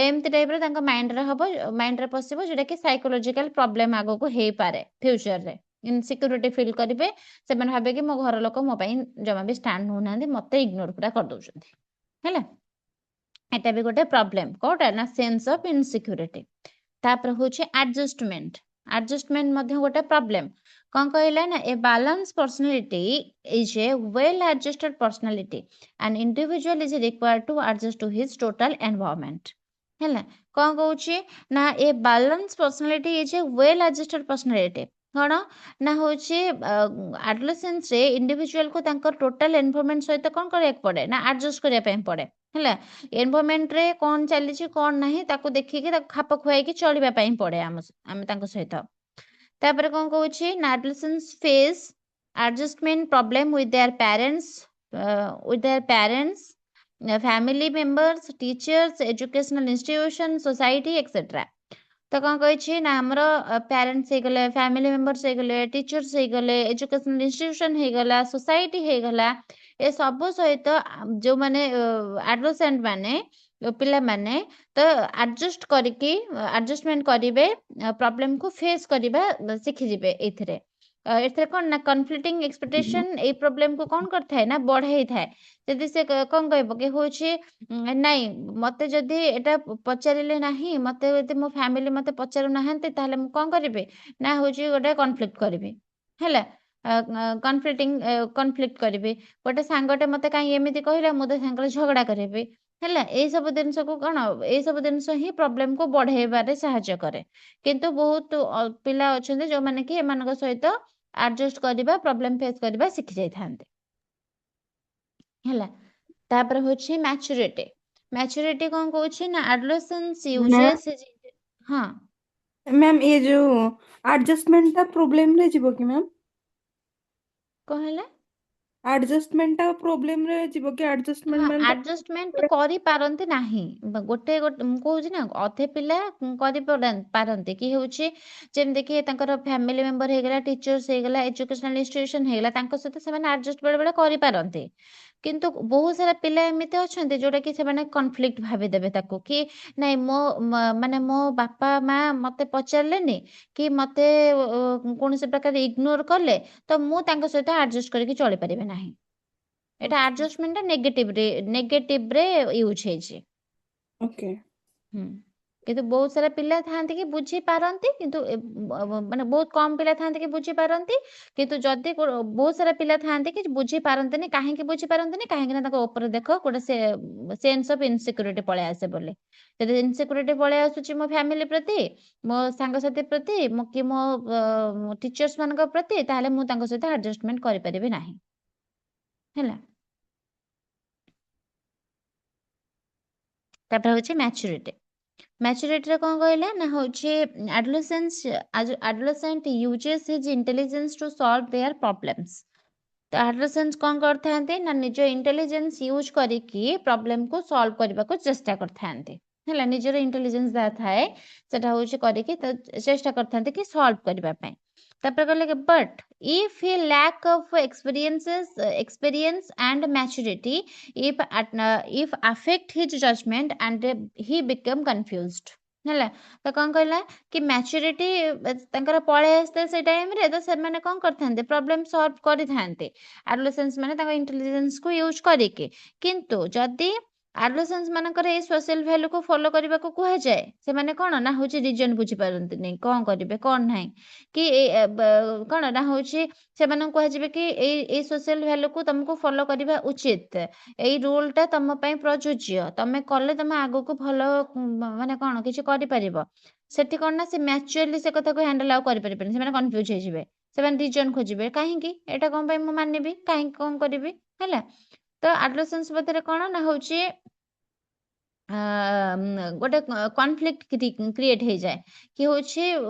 ଏମିତି ଟାଇପ୍ର ତାଙ୍କ ମାଇଣ୍ଡରେ ହବ ମାଇଣ୍ଡରେ ପଶିବ ଯୋଉଟା କି ସାଇକୋଲୋଜିକାଲ ପ୍ରୋବ୍ଲେମ ଆଗକୁ ହେଇପାରେ ଫ୍ୟୁଚରରେ ଇନସିକ୍ୟୁରିଟି ଫିଲ୍ କରିବେ ସେମାନେ ଭାବେ କି ମୋ ଘର ଲୋକ ମୋ ପାଇଁ ଜମା ବି ଷ୍ଟାଣ୍ଡ ନେଉନାହାନ୍ତି ମତେ ଇଗ୍ନୋର ପୁରା କରିଦଉଛନ୍ତି ହେଲା ଏଟା ବି ଗୋଟେ ପ୍ରୋବ୍ଲେମ କୋଉଟା ନା ସେନ୍ସ ଅଫ ଇନସିକ୍ୟୁରିଟି ତାପରେ ହଉଛି ଆଡଜଷ୍ଟମେଣ୍ଟ ମଧ୍ୟ ଗୋଟେ ପ୍ରୋବ୍ଲେମ କ'ଣ କହିଲା ନା a balance personality is a well adjusted personality and individual is required to adjust to his total environment ହେଲା କ'ଣ କହୁଛି ନା a balance personality is a well adjusted personality କ'ଣ ନା ହଉଛି ଆଡୋଲେସେନ୍ସରେ ଇଣ୍ଡିଭିଜୁଆଲକୁ ତାଙ୍କର ଟୋଟାଲ ଏନଭାୟରମେଣ୍ଟ ସହିତ କ'ଣ କରିବାକୁ ପଡେ ନା ଆଡଜଷ୍ଟ କରିବା ପାଇଁ ପଡେ ହେଲା ଏନଭାୟରମେଣ୍ଟରେ କ'ଣ ଚାଲିଛି କ'ଣ ନାହିଁ ତାକୁ ଦେଖିକି ତାକୁ ଖାପ ଖୁଆଇକି ଚଳିବା ପାଇଁ ପଡେ ଆମେ ତାଙ୍କ ସହିତ ତାପରେ କ'ଣ କହୁଛି ନା adolescence face adjustment problem with their parents family members teachers educational institution society etc ତ କ'ଣ କହିଛି ନା ଆମର ପ୍ୟାରେଣ୍ଟସ୍ ହେଇଗଲେ ଫ୍ୟାମିଲି ମେମ୍ବର୍ସ ହେଇଗଲେ ଟିଚର୍ସ ହେଇଗଲେ ଏଜୁକେସନାଲ ଇନଷ୍ଟିଟ୍ୟୁସନ ହେଇଗଲା ସୋସାଇଟି ହେଇଗଲା ଏ ସବୁ ସହିତ ଯୋଉମାନେ ଆଡୋଲେସେଣ୍ଟ ମାନେ ପିଲାମାନେ ତ ଆଡଜଷ୍ଟମେଣ୍ଟ କରିବେ ପ୍ରୋବ୍ଲେମକୁ ଫେସ୍ କରିବା ଶିଖିଯିବେ ଏଇଥିରେ ଏଥିରେ କ'ଣ ନା କନଫ୍ଲିକ୍ଟିଂ ଏକ୍ସପେକ୍ଟେସନ ଏଇ ପ୍ରୋବ୍ଲେମକୁ କ'ଣ କରିଥାଏ ନା ବଢେଇଥାଏ ଯଦି ସେ କ'ଣ କହିବ କି ହଉଛି ନାଇଁ ମତେ ଯଦି ଏଟା ପଚାରିଲେ ନାହିଁ ମତେ ଯଦି ମୋ ଫ୍ୟାମିଲି ମତେ ପଚାରୁନାହାନ୍ତି ତାହେଲେ ମୁଁ କ'ଣ କରିବି ନା ହଉଛି ଗୋଟେ କନଫ୍ଲିକ୍ଟ କରିବି ହେଲା କନଫ୍ଲିକ୍ଟ କରିବି ଗୋଟେ ସାଙ୍ଗଟେ ମତେ କାହିଁ ଏମିତି କହିଲା ମୁଁ ତା ସାଙ୍ଗରେ ଝଗଡା କରିବି ହେଲା ଏଇ ସବୁ ଜିନିଷକୁ କ'ଣ ଏଇ ସବୁ ଜିନିଷ ହିଁ ପ୍ରୋବ୍ଲେମକୁ ବଢେଇବାରେ ସାହାଯ୍ୟ କରେ କିନ୍ତୁ ବହୁତ ପିଲା ଅଛନ୍ତି ଯୋଉମାନେ କି ଏମାନଙ୍କ ସହିତ ଆଡଜଷ୍ଟ କରିବା ପ୍ରୋବ୍ଲେମ ଫେସ୍ କରିବା ଶିଖି ଯାଇଥାନ୍ତି ହେଲା ତାପରେ ହଉଛି ମ୍ୟାଚୁରିଟି କ'ଣ କହୁଛି ନା ଆଡୋଲେସେନ୍ସ ୟୁଜେସ୍ ହଁ ମ୍ୟାମ୍ ଏ ଯୋଉ ଆଡଜଷ୍ଟମେଣ୍ଟଟା ପ୍ରୋବ୍ଲେମରେ ଯିବ କି ମ୍ୟାମ୍ କ'ଣ ହେଲା ଆଡଜଷ୍ଟମେଣ୍ଟଟା ପ୍ରୋବ୍ଲେମରେ ଯିବ କି ଆଡଜଷ୍ଟମେଣ୍ଟ ମାନେ ଆଡଜଷ୍ଟମେଣ୍ଟ କରିପାରନ୍ତି ନାହିଁ ଗୋଟେ ମୁଁ କହୁଛି ନା ଅଧେ ପିଲା କରିପାରନ୍ତି କି ହଉଛି ଯେମିତି କି ତାଙ୍କର ଫ୍ୟାମିଲି ମେମ୍ବର ହେଇଗଲା ଟିଚର୍ସ ହେଇଗଲା ଏଜୁକେସନାଲ ଇନଷ୍ଟିଟ୍ୟୁସନ ହେଇଗଲା ତାଙ୍କ ସହିତ ସେମାନେ ଆଡଜଷ୍ଟ ବେଳେ ବେଳେ କରିପାରନ୍ତି କିନ୍ତୁ ବହୁତ ସାରା ପିଲା ଏମିତି ଅଛନ୍ତି ଯୋଉଟା କି ସେମାନେ କନଫ୍ଲିକ୍ଟ ଭାବିଦେବେ ତାକୁ କି ନାଇଁ ମାନେ ମୋ ବାପା ମା ମତେ ପଚାରିଲେନି କି ମତେ କୌଣସି ପ୍ରକାର ଇଗ୍ନୋର କଲେ ତ ମୁଁ ତାଙ୍କ ସହିତ ଆଡଜଷ୍ଟ କରିକି ଚଳିପାରିବି ନାହିଁ এটা ଆଡଜଷ୍ଟମେଣ୍ଟଟା ନେଗେଟିଭରେ ୟୁଜ୍ ହେଇଛି ଓକେ କିନ୍ତୁ ବହୁତ ସାରା ପିଲା ଥାଆନ୍ତି କି ବୁଝିପାରନ୍ତି କିନ୍ତୁ ମାନେ ବହୁତ କମ ପିଲା ଥାଆନ୍ତି କି ବୁଝିପାରନ୍ତି କିନ୍ତୁ ଯଦି ବହୁତ ସାରା ପିଲା ଥାଆନ୍ତି କି ବୁଝିପାରନ୍ତିନି କାହିଁକି ବୁଝିପାରନ୍ତିନି କାହିଁକି ନା ତାଙ୍କ ଉପରେ ଦେଖ ଗୋଟେ ସେନ୍ସ ଅଫ ଇନସିକ୍ୟୁରିଟି ପଳେଇ ଆସେ ବୋଲି ଯଦି ଇନସିକ୍ୟୁରିଟି ପଳେଇ ଆସୁଛି ମୋ ଫ୍ୟାମିଲି ପ୍ରତି ମୋ ସାଙ୍ଗସାଥି ପ୍ରତି କି ମୋ ଟିଚର୍ସ ମାନଙ୍କ ପ୍ରତି ତାହେଲେ ମୁଁ ତାଙ୍କ ସହିତ ଆଡଜଷ୍ଟମେଣ୍ଟ କରିପାରିବି ନାହିଁ ହେଲା ତାପରେ ହଉଛି ମ୍ୟାଚୁରିଟି ମ୍ୟାଚୁରିଟିରେ କ'ଣ କହିଲା ନା ହେଉଛି adolescent uses his intelligence to solve their problems. ତ ଆଡୋଲେସେଣ୍ଟ କ'ଣ କରିଥାନ୍ତି ନା ନିଜ ଇଣ୍ଟେଲିଜେନ୍ସ ୟୁଜ୍ କରିକି ପ୍ରୋବ୍ଲେମକୁ ସଲ୍ଭ କରିବାକୁ ଚେଷ୍ଟା କରିଥାନ୍ତି ହେଲା। ନିଜର ଇଣ୍ଟେଲିଜେନ୍ସ ଯାହା ଥାଏ ସେଟା ହେଉଛି କରିକି ଚେଷ୍ଟା କରିଥାନ୍ତି କି ସଲ୍ଭ କରିବା ପାଇଁ। ତାପରେ କହିଲେ କି but if he lack of experience and maturity, if affect his judgment and he become confused ହେଲା। ତ କ'ଣ କହିଲା କି ମ୍ୟାଚୁରିଟି ତାଙ୍କର ପଳେଇ ଆସିଥାଏ ସେଇ ଟାଇମରେ, ତ ସେମାନେ କ'ଣ କରିଥାନ୍ତି ପ୍ରୋବ୍ଲେମ ସଲ୍ଭ କରିଥାନ୍ତି ଆଡୋଲେସେନ୍ସ ମାନେ ତାଙ୍କ ଇଣ୍ଟେଲିଜେନ୍ସକୁ ୟୁଜ୍ କରିକି। କିନ୍ତୁ ଯଦି ଆଡୋଲେସେନ୍ସ ମାନଙ୍କର ଏଇ ସୋସିଆଲ ଭ୍ୟାଲୁକୁ ଫଲୋ କରିବାକୁ କୁହାଯାଏ, ସେମାନେ କ'ଣ ନା ହେଉଛି ରିଜନ ବୁଝିପାରନ୍ତିନି କ'ଣ କରିବେ କ'ଣ ନାହିଁ, କି କ'ଣ ନା ହେଉଛି ସେମାନଙ୍କୁ କୁହାଯିବେ କି ଏଇ ସୋସିଆଲ ଭ୍ୟାଲୁକୁ ତମକୁ ଫଲୋ କରିବା ଉଚିତ, ଏଇ ରୁଲଟା ତମ ପାଇଁ ପ୍ରଯୁଜ୍ୟ, ତମେ କଲେ ତମେ ଆଗକୁ ଭଲ ମାନେ କ'ଣ କିଛି କରିପାରିବ। ସେଠି କ'ଣ ନା ସେ ମ୍ୟାଚୁଆଲି ସେ କଥାକୁ ହ୍ୟାଣ୍ଡେଲ ଆଉ କରିପାରିବେନି, ସେମାନେ କନଫ୍ୟୁଜ ହେଇଯିବେ, ସେମାନେ ରିଜନ ଖୋଜିବେ କାହିଁକି ଏଇଟା କ'ଣ ପାଇଁ ମୁଁ ମାନିବି, କାହିଁକି କ'ଣ କରିବି ହେଲା। ତ ଆଡୋଲେସେନ୍ସ ମଧ୍ୟରେ କ'ଣ ନା ହେଉଛି ଗୋଟେ କନଫ୍ଲିକ୍ଟ କ୍ରିଏଟ୍ ହେଇଯାଏ କି ହେଉଛି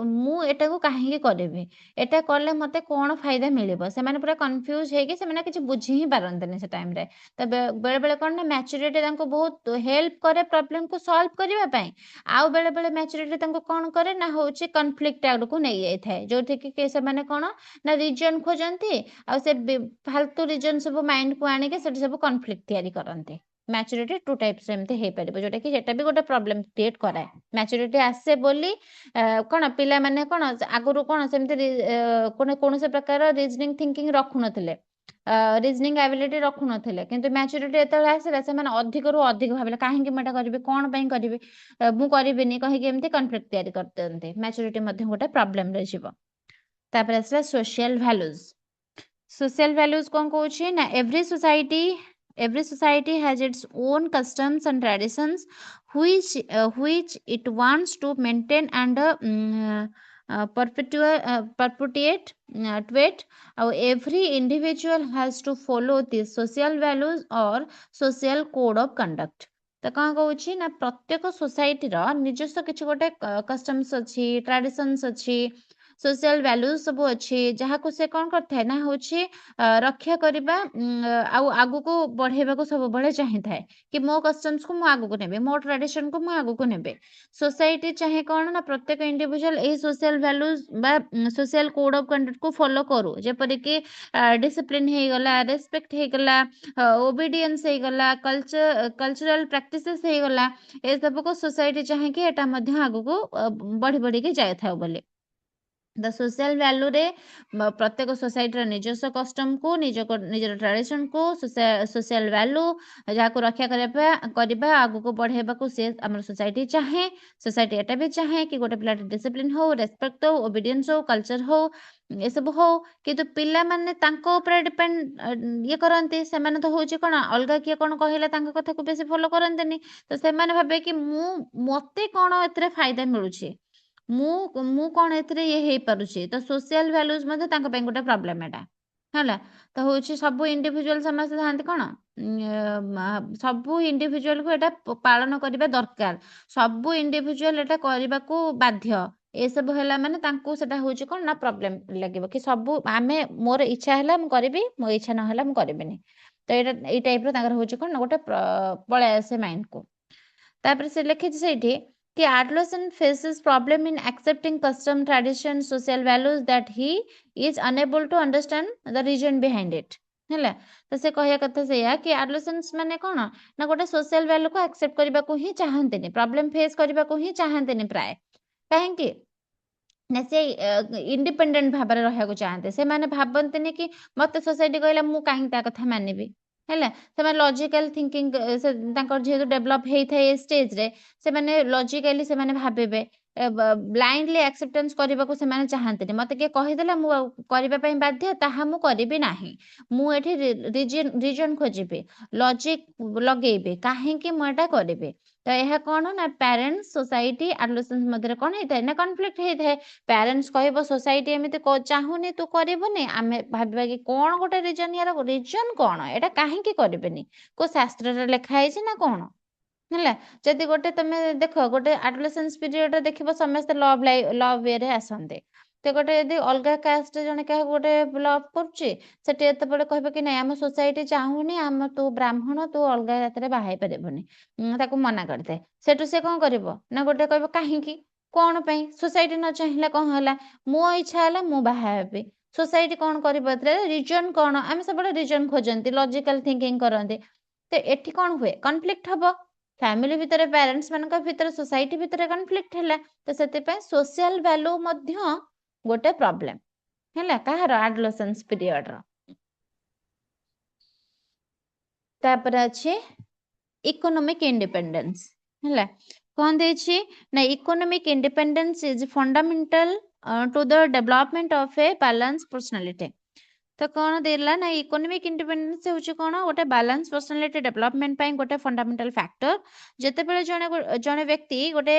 ମୁଁ ଏଟାକୁ କାହିଁକି କରିବି, ଏଟା କଲେ ମୋତେ କ'ଣ ଫାଇଦା ମିଳିବ। ସେମାନେ ପୁରା କନଫ୍ୟୁଜ ହେଇକି ସେମାନେ କିଛି ବୁଝି ହିଁ ପାରନ୍ତିନି ସେ ଟାଇମରେ। ତ ବେଳେବେଳେ କ'ଣ ନା ମ୍ୟାଚୁରିଟି ତାଙ୍କୁ ବହୁତ ହେଲ୍ପ କରେ ପ୍ରୋବ୍ଲେମକୁ ସଲ୍ଭ କରିବା ପାଇଁ, ଆଉ ବେଳେବେଳେ ମ୍ୟାଚୁରିଟି ତାଙ୍କୁ କ'ଣ କରେ ନା ହେଉଛି କନଫ୍ଲିକ୍ଟ ଆଡ଼କୁ ନେଇଯାଇଥାଏ, ଯୋଉଠିକି ସେମାନେ କ'ଣ ନା ରିଜନ ଖୋଜନ୍ତି ଆଉ ସେ ଫାଲତୁ ରିଜନ ସବୁ ମାଇଣ୍ଡକୁ ଆଣିକି ସେଠି ସବୁ କନଫ୍ଲିକ୍ଟ ତିଆରି କରନ୍ତି। ମ୍ୟାଚୁରିଟି ଟୁ ଟାଇପ୍ସ ଏମିତି ହେଇପାରିବ, ଯୋଉଟା କି ସେଟା ବି ଗୋଟେ ପ୍ରୋବ୍ଲେମ କ୍ରିଏଟ୍ କରାଏ। ମ୍ୟାଚୁରିଟି ଆସେ ବୋଲି କ'ଣ ପିଲାମାନେ କ'ଣ ଆଗରୁ କ'ଣ ସେମିତି କୌଣସି ପ୍ରକାର ରିଜନିଂ ଥିଙ୍କିଂ ରଖୁନଥିଲେ, ରିଜନିଂ ଆବିଲିଟି ରଖୁନଥିଲେ, କିନ୍ତୁ ମ୍ୟାଚୁରିଟି ଯେତେବେଳେ ଆସିଲା ସେମାନେ ଅଧିକରୁ ଅଧିକ ଭାବିଲେ କାହିଁକି ମୁଁ ଏଟା କରିବି, କ'ଣ ପାଇଁ କରିବି, ମୁଁ କରିବିନି କହିକି ଏମିତି କନଫ୍ଲିକ୍ଟ ତିଆରି କରିଦିଅନ୍ତି। ମ୍ୟାଚୁରିଟି ମଧ୍ୟ ଗୋଟେ ପ୍ରୋବ୍ଲେମରେ ଯିବ। ତାପରେ ଆସିଲା ସୋସିଆଲ ଭ୍ୟାଲୁଜ। ସୋସିଆଲ ଭ୍ୟାଲୁଜ କ'ଣ କହୁଛି ନା every society has its own customs and traditions which it wants to maintain and perpetuate. Every individual has to follow these social values or social code of conduct। ତ କ'ଣ କହୁଛି ନା ପ୍ରତ୍ୟେକ ସୋସାଇଟିର ନିଜସ୍ୱ କିଛି ଗୋଟେ କଷ୍ଟମ୍ସ ଅଛି, ଟ୍ରାଡିସନ୍ସ ଅଛି, ସୋସିଆଲ ଭ୍ୟାଲୁଜ ସବୁ ଅଛି, ଯାହାକୁ ସେ କ'ଣ କରିଥାଏ ନା ହେଉଛି ରକ୍ଷା କରିବା ଆଉ ଆଗକୁ ବଢେଇବାକୁ ସବୁବେଳେ ଚାହିଁଥାଏ କି ମୋ କଷ୍ଟମ୍ସକୁ ମୁଁ ଆଗକୁ ନେବି, ମୋ ଟ୍ରାଡିସନକୁ ମୁଁ ଆଗକୁ ନେବି। ସୋସାଇଟି ଚାହେଁ କ'ଣ ନା ପ୍ରତ୍ୟେକ ଇଣ୍ଡିଭିଜୁଆଲ ଏଇ ସୋସିଆଲ ଭ୍ୟାଲୁଜ ବା ସୋସିଆଲ କୋଡ୍ ଅଫ୍ କଣ୍ଡକ୍ଟକୁ ଫଲୋ କରୁ, ଯେପରିକି ଡିସିପ୍ଲିନ ହେଇଗଲା, ରେସପେକ୍ଟ ହେଇଗଲା, ଓବିଡିଏନ୍ସ ହେଇଗଲା, କଲଚରାଲ ପ୍ରାକ୍ଟିସେସ୍ ହେଇଗଲା, ଏସବୁକୁ ସୋସାଇଟି ଚାହେଁକି ଏଟା ମଧ୍ୟ ଆଗକୁ ବଢି ବଢିକି ଯାଇଥାଉ ବୋଲି। ଦ ସୋସିଆଲ ଭ୍ୟାଲୁରେ ପ୍ରତ୍ୟେକ ସୋସାଇଟିର ନିଜସ୍ୱ କଷ୍ଟମକୁ ନିଜର ଟ୍ରାଡିସନକୁ ସୋସିଆଲ ଭ୍ୟାଲୁ ଯାହାକୁ ରକ୍ଷା କରିବା ଆଗକୁ ବଢେଇବାକୁ ସେ ଆମର ସୋସାଇଟି ଚାହେଁ। ସୋସାଇଟି ଏଟା ବି ଚାହେଁ କି ଗୋଟେ ପିଲାଟି ଡିସିପ୍ଲିନ ହଉ, ରେସପେକ୍ଟ ହଉ, ଓବିଡିଏନ୍ସ ହଉ, କଲଚର ହଉ, ଏସବୁ ହଉ। କିନ୍ତୁ ପିଲାମାନେ ତାଙ୍କ ଉପରେ ଡିପେଣ୍ଡ ଇଏ କରନ୍ତି, ସେମାନେ ତ ହେଉଛି କ'ଣ ଅଲଗା କିଏ କ'ଣ କହିଲା ତାଙ୍କ କଥାକୁ ବେଶୀ ଫଲୋ କରନ୍ତିନି। ତ ସେମାନେ ଭାବେ କି ମୋତେ କ'ଣ ଏଥିରେ ଫାଇଦା ମିଳୁଛି, ମୁଁ କ'ଣ ଏଥିରେ ଇଏ ହେଇପାରୁଛି। ତ ସୋସିଆଲ ଭ୍ୟାଲୁଜ ମଧ୍ୟ ତାଙ୍କ ପାଇଁ ଗୋଟେ ପ୍ରୋବ୍ଲେମ ଏଟା ହେଲା। ତ ହେଉଛି ସବୁ ଇଣ୍ଡିଭିଜୁଆଲ ସମସ୍ତେ ଥାନ୍ତି କ'ଣ ସବୁ ଇଣ୍ଡିଭିଜୁଆଲକୁ ଏଟା ପାଳନ କରିବା ଦରକାର, ସବୁ ଇଣ୍ଡିଭିଜୁଆଲ ଏଟା କରିବାକୁ ବାଧ୍ୟ। ଏସବୁ ହେଲା ମାନେ ତାଙ୍କୁ ସେଟା ହେଉଛି କ'ଣ ନା ପ୍ରୋବ୍ଲେମ ଲାଗିବ କି ସବୁ ମୋର ଇଚ୍ଛା ହେଲା ମୁଁ କରିବି, ମୋ ଇଚ୍ଛା ନହେଲା ମୁଁ କରିବିନି। ତ ଏଇ ଟାଇପର ତାଙ୍କର ହେଉଛି କ'ଣ ନା ଗୋଟେ ପଳେଇ ଆସେ ମାଇଣ୍ଡକୁ। ତାପରେ ସେ ଲେଖିଛି ସେଇଠି कि adolescent faces problem in accepting custom, tradition, social values that he is unable to understand the reason behind it ହେଲା। ତ ସେ କହିବା କଥା ସେଇଆ କି adolescents ମାନେ କ'ଣ ନା ଗୋଟେ ସୋସିଆଲ ଭ୍ୟାଲୁକୁ ଆକ୍ସେପ୍ଟ କରିବାକୁ ହିଁ ଚାହାନ୍ତିନି, ପ୍ରୋବ୍ଲେମ ଫେସ୍ କରିବାକୁ ହିଁ ଚାହାନ୍ତିନି ପ୍ରାୟ। କାହିଁକି ନା ସେ ଇଣ୍ଡିପେଣ୍ଡେଣ୍ଟ ଭାବରେ ରହିବାକୁ ଚାହାନ୍ତି। ସେମାନେ ଭାବନ୍ତିନି କି ମୋତେ ସୋସାଇଟି କହିଲା ମୁଁ କାହିଁକି ତା କଥା ମାନିବି ହେଲା। ସେମାନେ ଲଜିକାଲ ଥିଙ୍କିଂ ତାଙ୍କର ଯେହେତୁ ଡେଭଲପ ହେଇଥାଏ ଏ ଷ୍ଟେଜରେ, ସେମାନେ ଲଜିକାଲି ସେମାନେ ଭାବିବେ, ବ୍ଲାଇଣ୍ଡଲି ଆକ୍ସେପ୍ଟାନ୍ସ କରିବାକୁ ସେମାନେ ଚାହାନ୍ତିନି। ମୋତେ କିଏ କହିଦେଲା ମୁଁ କରିବା ପାଇଁ ବାଧ୍ୟ, ତାହା ମୁଁ କରିବି ନାହିଁ। ମୁଁ ଏଠି ରିଜନ ଖୋଜିବି, ଲଜିକ ଲଗେଇବି କାହିଁକି ମୁଁ ଏଟା କରିବି। ତ ଏହା କ'ଣ ନା ପ୍ୟାରେଣ୍ଟସ, ସୋସାଇଟି, ଆଡୋଲେସେନ୍ସ ମଧ୍ୟରେ କ'ଣ ହେଇଥାଏ ନା କନଫ୍ଲିକ୍ଟ ହେଇଥାଏ। ପ୍ୟାରେଣ୍ଟସ କହିବ ସୋସାଇଟି ଏମିତି ଚାହୁଁନି ତୁ କରିବୁନି, ଆମେ ଭାବିବା କି କ'ଣ ଗୋଟେ ରିଜନ, ୟାର ରିଜନ କ'ଣ, ଏଟା କାହିଁକି କରିବେନି, କୋଉ ଶାସ୍ତ୍ରରେ ଲେଖା ହେଇଛି ନା କ'ଣ। ହେଲା ଯଦି ଗୋଟେ ତମେ ଦେଖ ଗୋଟେ ଆଡୋଲେସେନ୍ସ ପିରିୟଡରେ ଦେଖିବ ସମସ୍ତେ ଲଭ୍ ୱେରେ ଆସନ୍ତି ତ ଗୋଟେ ଯଦି ଅଲଗା କାଷ୍ଟରେ ଜଣେ କାହାକୁ ଗୋଟେ ଲଭ୍ କରୁଛି ସେଠି ଯେତେବେଳେ କହିବ କି ନାଇଁ ଆମ ସୋସାଇଟି ଚାହୁଁନି ଆମ ତୁ ବ୍ରାହ୍ମଣ ତୁ ଅଲଗା ଜାତିରେ ବାହା ହେଇ ପାରିବୁନି ତାକୁ ମନା କରିଦେ ସେଠୁ ସେ କଣ କରିବ ନା ଗୋଟେ କହିବ କାହିଁକି କଣ ପାଇଁ ସୋସାଇଟି ନ ଚାହିଁଲେ କଣ ହେଲା ମୋ ଇଚ୍ଛା ହେଲା ମୁଁ ବାହା ହେବି ସୋସାଇଟି କଣ କରିବ ଏଥିରେ ରିଜନ କଣ ଆମେ ସବୁବେଳେ ରିଜନ ଖୋଜନ୍ତି ଲଜିକାଲ ଥିଙ୍କିଂ କରନ୍ତି ତ ଏଠି କଣ ହୁଏ କନଫ୍ଲିକ୍ଟ ହବ ଫ୍ୟାମିଲି ଭିତରେ ପ୍ୟାରେଣ୍ଟସ୍ ମାନଙ୍କ ଭିତରେ ସୋସାଇଟି ଭିତରେ କନଫ୍ଲିକ୍ଟ ହେଲା ତ ସେଥିପାଇଁ ସୋସିଆଲ ଭ୍ୟାଲୁ ମଧ୍ୟ ଗୋଟେ ପ୍ରୋବ୍ଲେମ ହେଲା କାହାର ଆଡୋଲେସେନ୍ସ ପିରିୟଡର ତାପରେ ଅଛି ଇକୋନୋମିକ ଇଣ୍ଡିପେଣ୍ଡେନ୍ସ ହେଲା କଣ ଦେଇଛି ନା economic independence is fundamental to the development of A balance personality ତ କଣ ଦେଲା ନା ଇକୋନୋମିକ ଇଣ୍ଡିପେଣ୍ଡେନ୍ସ ହେଉଛି କଣ ଗୋଟେ ବାଲାନ୍ସ ପର୍ସନାଲିଟି ଡେଭଲପମେଣ୍ଟ ପାଇଁ ଗୋଟେ ଫଣ୍ଡାମେଣ୍ଟାଲ ଫ୍ୟାକ୍ଟର ଯେତେବେଳେ ଜଣେ ବ୍ୟକ୍ତି ଗୋଟେ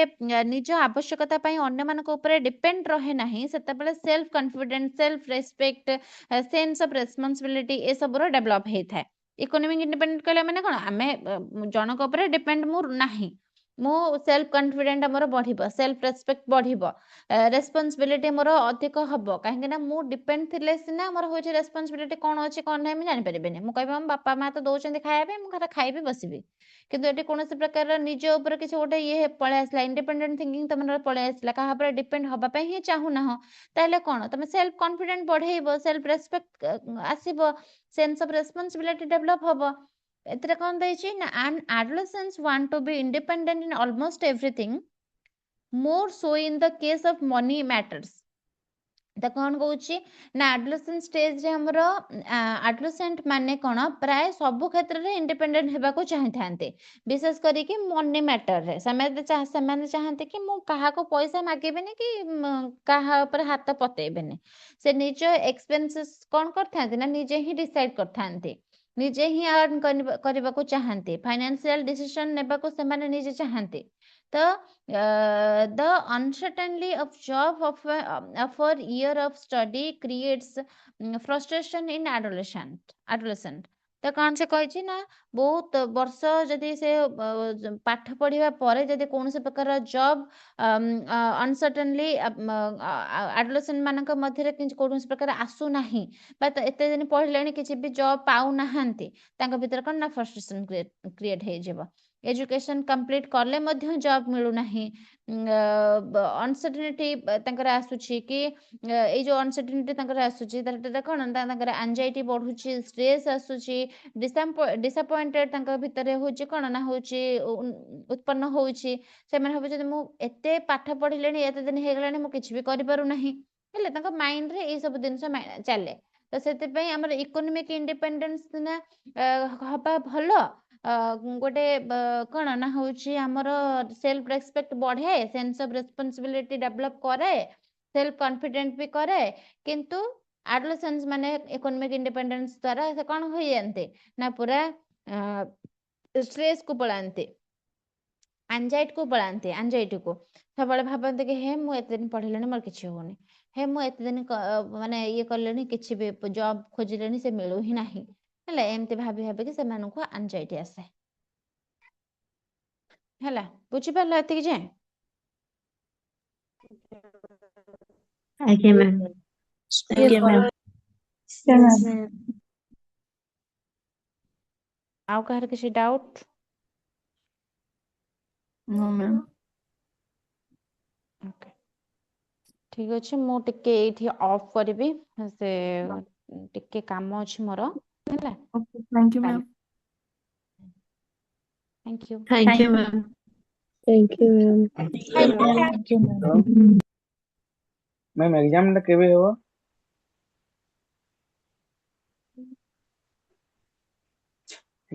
ନିଜ ଆବଶ୍ୟକତା ପାଇଁ ଅନ୍ୟମାନଙ୍କ ଉପରେ ଡିପେଣ୍ଡ ରହେ ନାହିଁ ସେତେବେଳେ self confidence self respect sense of responsibility ଏସବୁର ଡେଭଲପ ହେଇଥାଏ ଇକୋନୋମିକ ଇଣ୍ଡିପେଣ୍ଡେଣ୍ଟ କହିଲେ ମାନେ କଣ ଆମେ ଜଣଙ୍କ ଉପରେ ଡିପେଣ୍ଡ ମୁଁ ନାହିଁ ମୁଁ ସେଲ୍ଫ କନଫିଡେଣ୍ଟ ଆମର ବଢିବ ସେଲ୍ଫ ରେସ୍ପେକ୍ଟ ବଢିବ ରେସ୍ପନ୍ସିବିଲିଟି ମୋର ଅଧିକ ହବ କାହିଁକି ନା ମୁଁ ଡିପେଣ୍ଡ ଥିଲେ ସିନା ମୋର ହଉଛି ରେସ୍ପନ୍ସିବିଲିଟି କଣ ଅଛି କଣ ନାହିଁ ମୁଁ ଜାଣିପାରିବିନି ମୁଁ କହିବି ଆମ ବାପା ମା ତ ଦଉଛନ୍ତି ଖାଇବା ପାଇଁ ମୁଁ ଘରେ ଖାଇବି ବସିବି କିନ୍ତୁ ଏଠି କୌଣସି ପ୍ରକାର ନିଜ ଉପରେ କିଛି ଗୋଟେ ଇଏ ପଳେଇ ଆସିଲା ଇଣ୍ଡିପେଣ୍ଡେଣ୍ଟ ଥିଙ୍କିଂ ତମର ପଳେଇ ଆସିଲା କାହା ଉପରେ ଡିପେଣ୍ଡ ହବା ପାଇଁ ହିଁ ଚାହୁଁନାହ ତାହେଲେ କଣ ତମେ ସେଲ୍ଫ କନଫିଡେଣ୍ଟ ବଢେଇବ ସେଲ୍ଫ ରେସ୍ପେକ୍ଟ ଆସିବ ସେନ୍ସ ଅଫ ରେସ୍ପନ୍ସିବିଲିଟି ଡେଭଲପ ହବ ଏଥିରେ କଣ ଦେଇଛି ନା an adolescents want to be independent in almost everything more so in the case of money matters ତ କଣ କହୁଛି ନା ଆଡୋଲେସେନ୍ସ ଷ୍ଟେଜରେ ଆମର ଆଡୋଲେସେଣ୍ଟ ମାନେ କଣ ପ୍ରାୟ ସବୁ କ୍ଷେତ୍ରରେ ଇଣ୍ଡିପେଣ୍ଡେଣ୍ଟ ହେବାକୁ ଚାହିଁଥାନ୍ତି ବିଶେଷ କରିକି ମନି ମ୍ୟାଟରରେ ସେମାନେ ଚାହାନ୍ତି କି ମୁଁ କାହାକୁ ପଇସା ମାଗିବିନି କି କାହା ଉପରେ ହାତ ପତେଇବିନି ସେ ନିଜ ଏକ୍ସପେନ୍ସେସ୍ କଣ କରିଥାନ୍ତି ନା ନିଜେ ହିଁ ଡିସାଇଡ୍ କରିଥାନ୍ତି ନିଜେ ହିଁ ଆର୍ନ କରିବାକୁ ଚାହାନ୍ତି ଫାଇନାନ୍ସିଆଲ ଡିସିସନ ନେବାକୁ ସେମାନେ ନିଜେ ଚାହାନ୍ତି ତ the uncertainty of job of a year of study creates frustration in adolescent ତ କଣ ସେ କହିଛି ନା ବହୁତ ବର୍ଷ ଯଦି ସେ ପାଠ ପଢିବା ପରେ ଯଦି କୌଣସି ପ୍ରକାର ଜବ୍ ଅନସର୍ଟନଲି ଆଡୋଲେସେଣ୍ଟ ମାନଙ୍କ ମଧ୍ୟରେ କୌଣସି ପ୍ରକାର ଆସୁନାହିଁ ବା ଏତେ ଦିନ ପଢିଲେଣି କିଛି ବି ଜବ୍ ପାଉନାହାନ୍ତି ତାଙ୍କ ଭିତରେ କଣ ନା ଫ୍ରଷ୍ଟ୍ରେସନ କ୍ରିଏଟ ହେଇଯିବ ଏଜୁକେସନ କମ୍ପ୍ଲିଟ କଲେ ମଧ୍ୟ ଜବ୍ ମିଳୁନାହିଁ ଅନସର୍ଟିନିଟି ତାଙ୍କର ଆସୁଛି କି ଏଇ ଯୋଉ ଅନସର୍ଟିନିଟି ତାଙ୍କର ଆସୁଛି ତାର କଣ ତାଙ୍କର ଆଞ୍ଜାଇଟି ବଢୁଛି ଷ୍ଟ୍ରେସ୍ ଆସୁଛି ଡିସଆପଏଣ୍ଟେଡ ତାଙ୍କ ଭିତରେ ହଉଛି କଣ ନା ହଉଛି ଉତ୍ପନ୍ନ ହଉଛି ସେମାନେ ଭାବୁଛନ୍ତି ମୁଁ ଏତେ ପାଠ ପଢିଲେଣି ଏତେ ଦିନ ହେଇଗଲାଣି ମୁଁ କିଛି ବି କରିପାରୁନାହିଁ ହେଲେ ତାଙ୍କ ମାଇଣ୍ଡରେ ଏଇ ସବୁ ଜିନିଷ ଚାଲେ ତ ସେଥିପାଇଁ ଆମର ଇକୋନୋମିକ ଇଣ୍ଡିପେଣ୍ଡେନ୍ସ ନା ହବା ଭଲ ଗୋଟେ କଣ ନା ହଉଛି ଆମର ସେଲ୍ଫ ରେସ୍ପେକ୍ଟ ବଢେ ସେନ୍ସ ଅଫ ରେସ୍ପନ୍ସିବିଲିଟି ଡେଭଲପ କରେ ସେଲ୍ଫ କନଫିଡେଣ୍ଟ ବି କରେ କିନ୍ତୁ ଆଡୋଲେସେନ୍ସ ମାନେ ଇକୋନୋମିକ ଇଣ୍ଡିପେଣ୍ଡେନ୍ସ ଦ୍ଵାରା ସେ କଣ ହୋଇଯାନ୍ତି ନା ପୁରା ଷ୍ଟ୍ରେସ୍ କୁ ପଳାନ୍ତି ଆଞ୍ଜାଇଟି କୁ ପଳାନ୍ତି ଆଞ୍ଜାଇଟିକୁ ସବୁବେଳେ ଭାବନ୍ତି କି ହେ ମୁଁ ଏତେ ଦିନ ପଢିଲେଣି ମୋର କିଛି ହଉନି ହେ ମୁଁ ଏତେ ଦିନ ମାନେ ଇଏ କଲେଣି କିଛି ବି ଜବ୍ ଖୋଜିଲେଣି ସେ ମିଳୁ ହିଁ ନାହିଁ ହେଲା ଏମିତି ଭାବି ଭାବିକି ସେମାନଙ୍କୁ ଆଞ୍ଜାଇଟି ଆସେ ହେଲା ବୁଝିପାରିଲ ଏତିକି ଯାଏଁ ଆଜ୍ଞା ମ୍ୟାମ୍ ଆଜ୍ଞା ମ୍ୟାମ୍ Yes, ma'am. ଆଉ କାହାର କିଛି ଡାଉଟ୍ No, ma'am. ଓକେ ଠିକ ଅଛି ମୁଁ ଟିକେ ଏଇଠି ଅଫ୍ କରିବି ସେ ଟିକେ କାମ ଅଛି ମୋର ହେଲା Okay, thank you, ma'am. Thank you thank you ma'am thank you ma'am ma'am exam ଟା କେବେ ହେବ?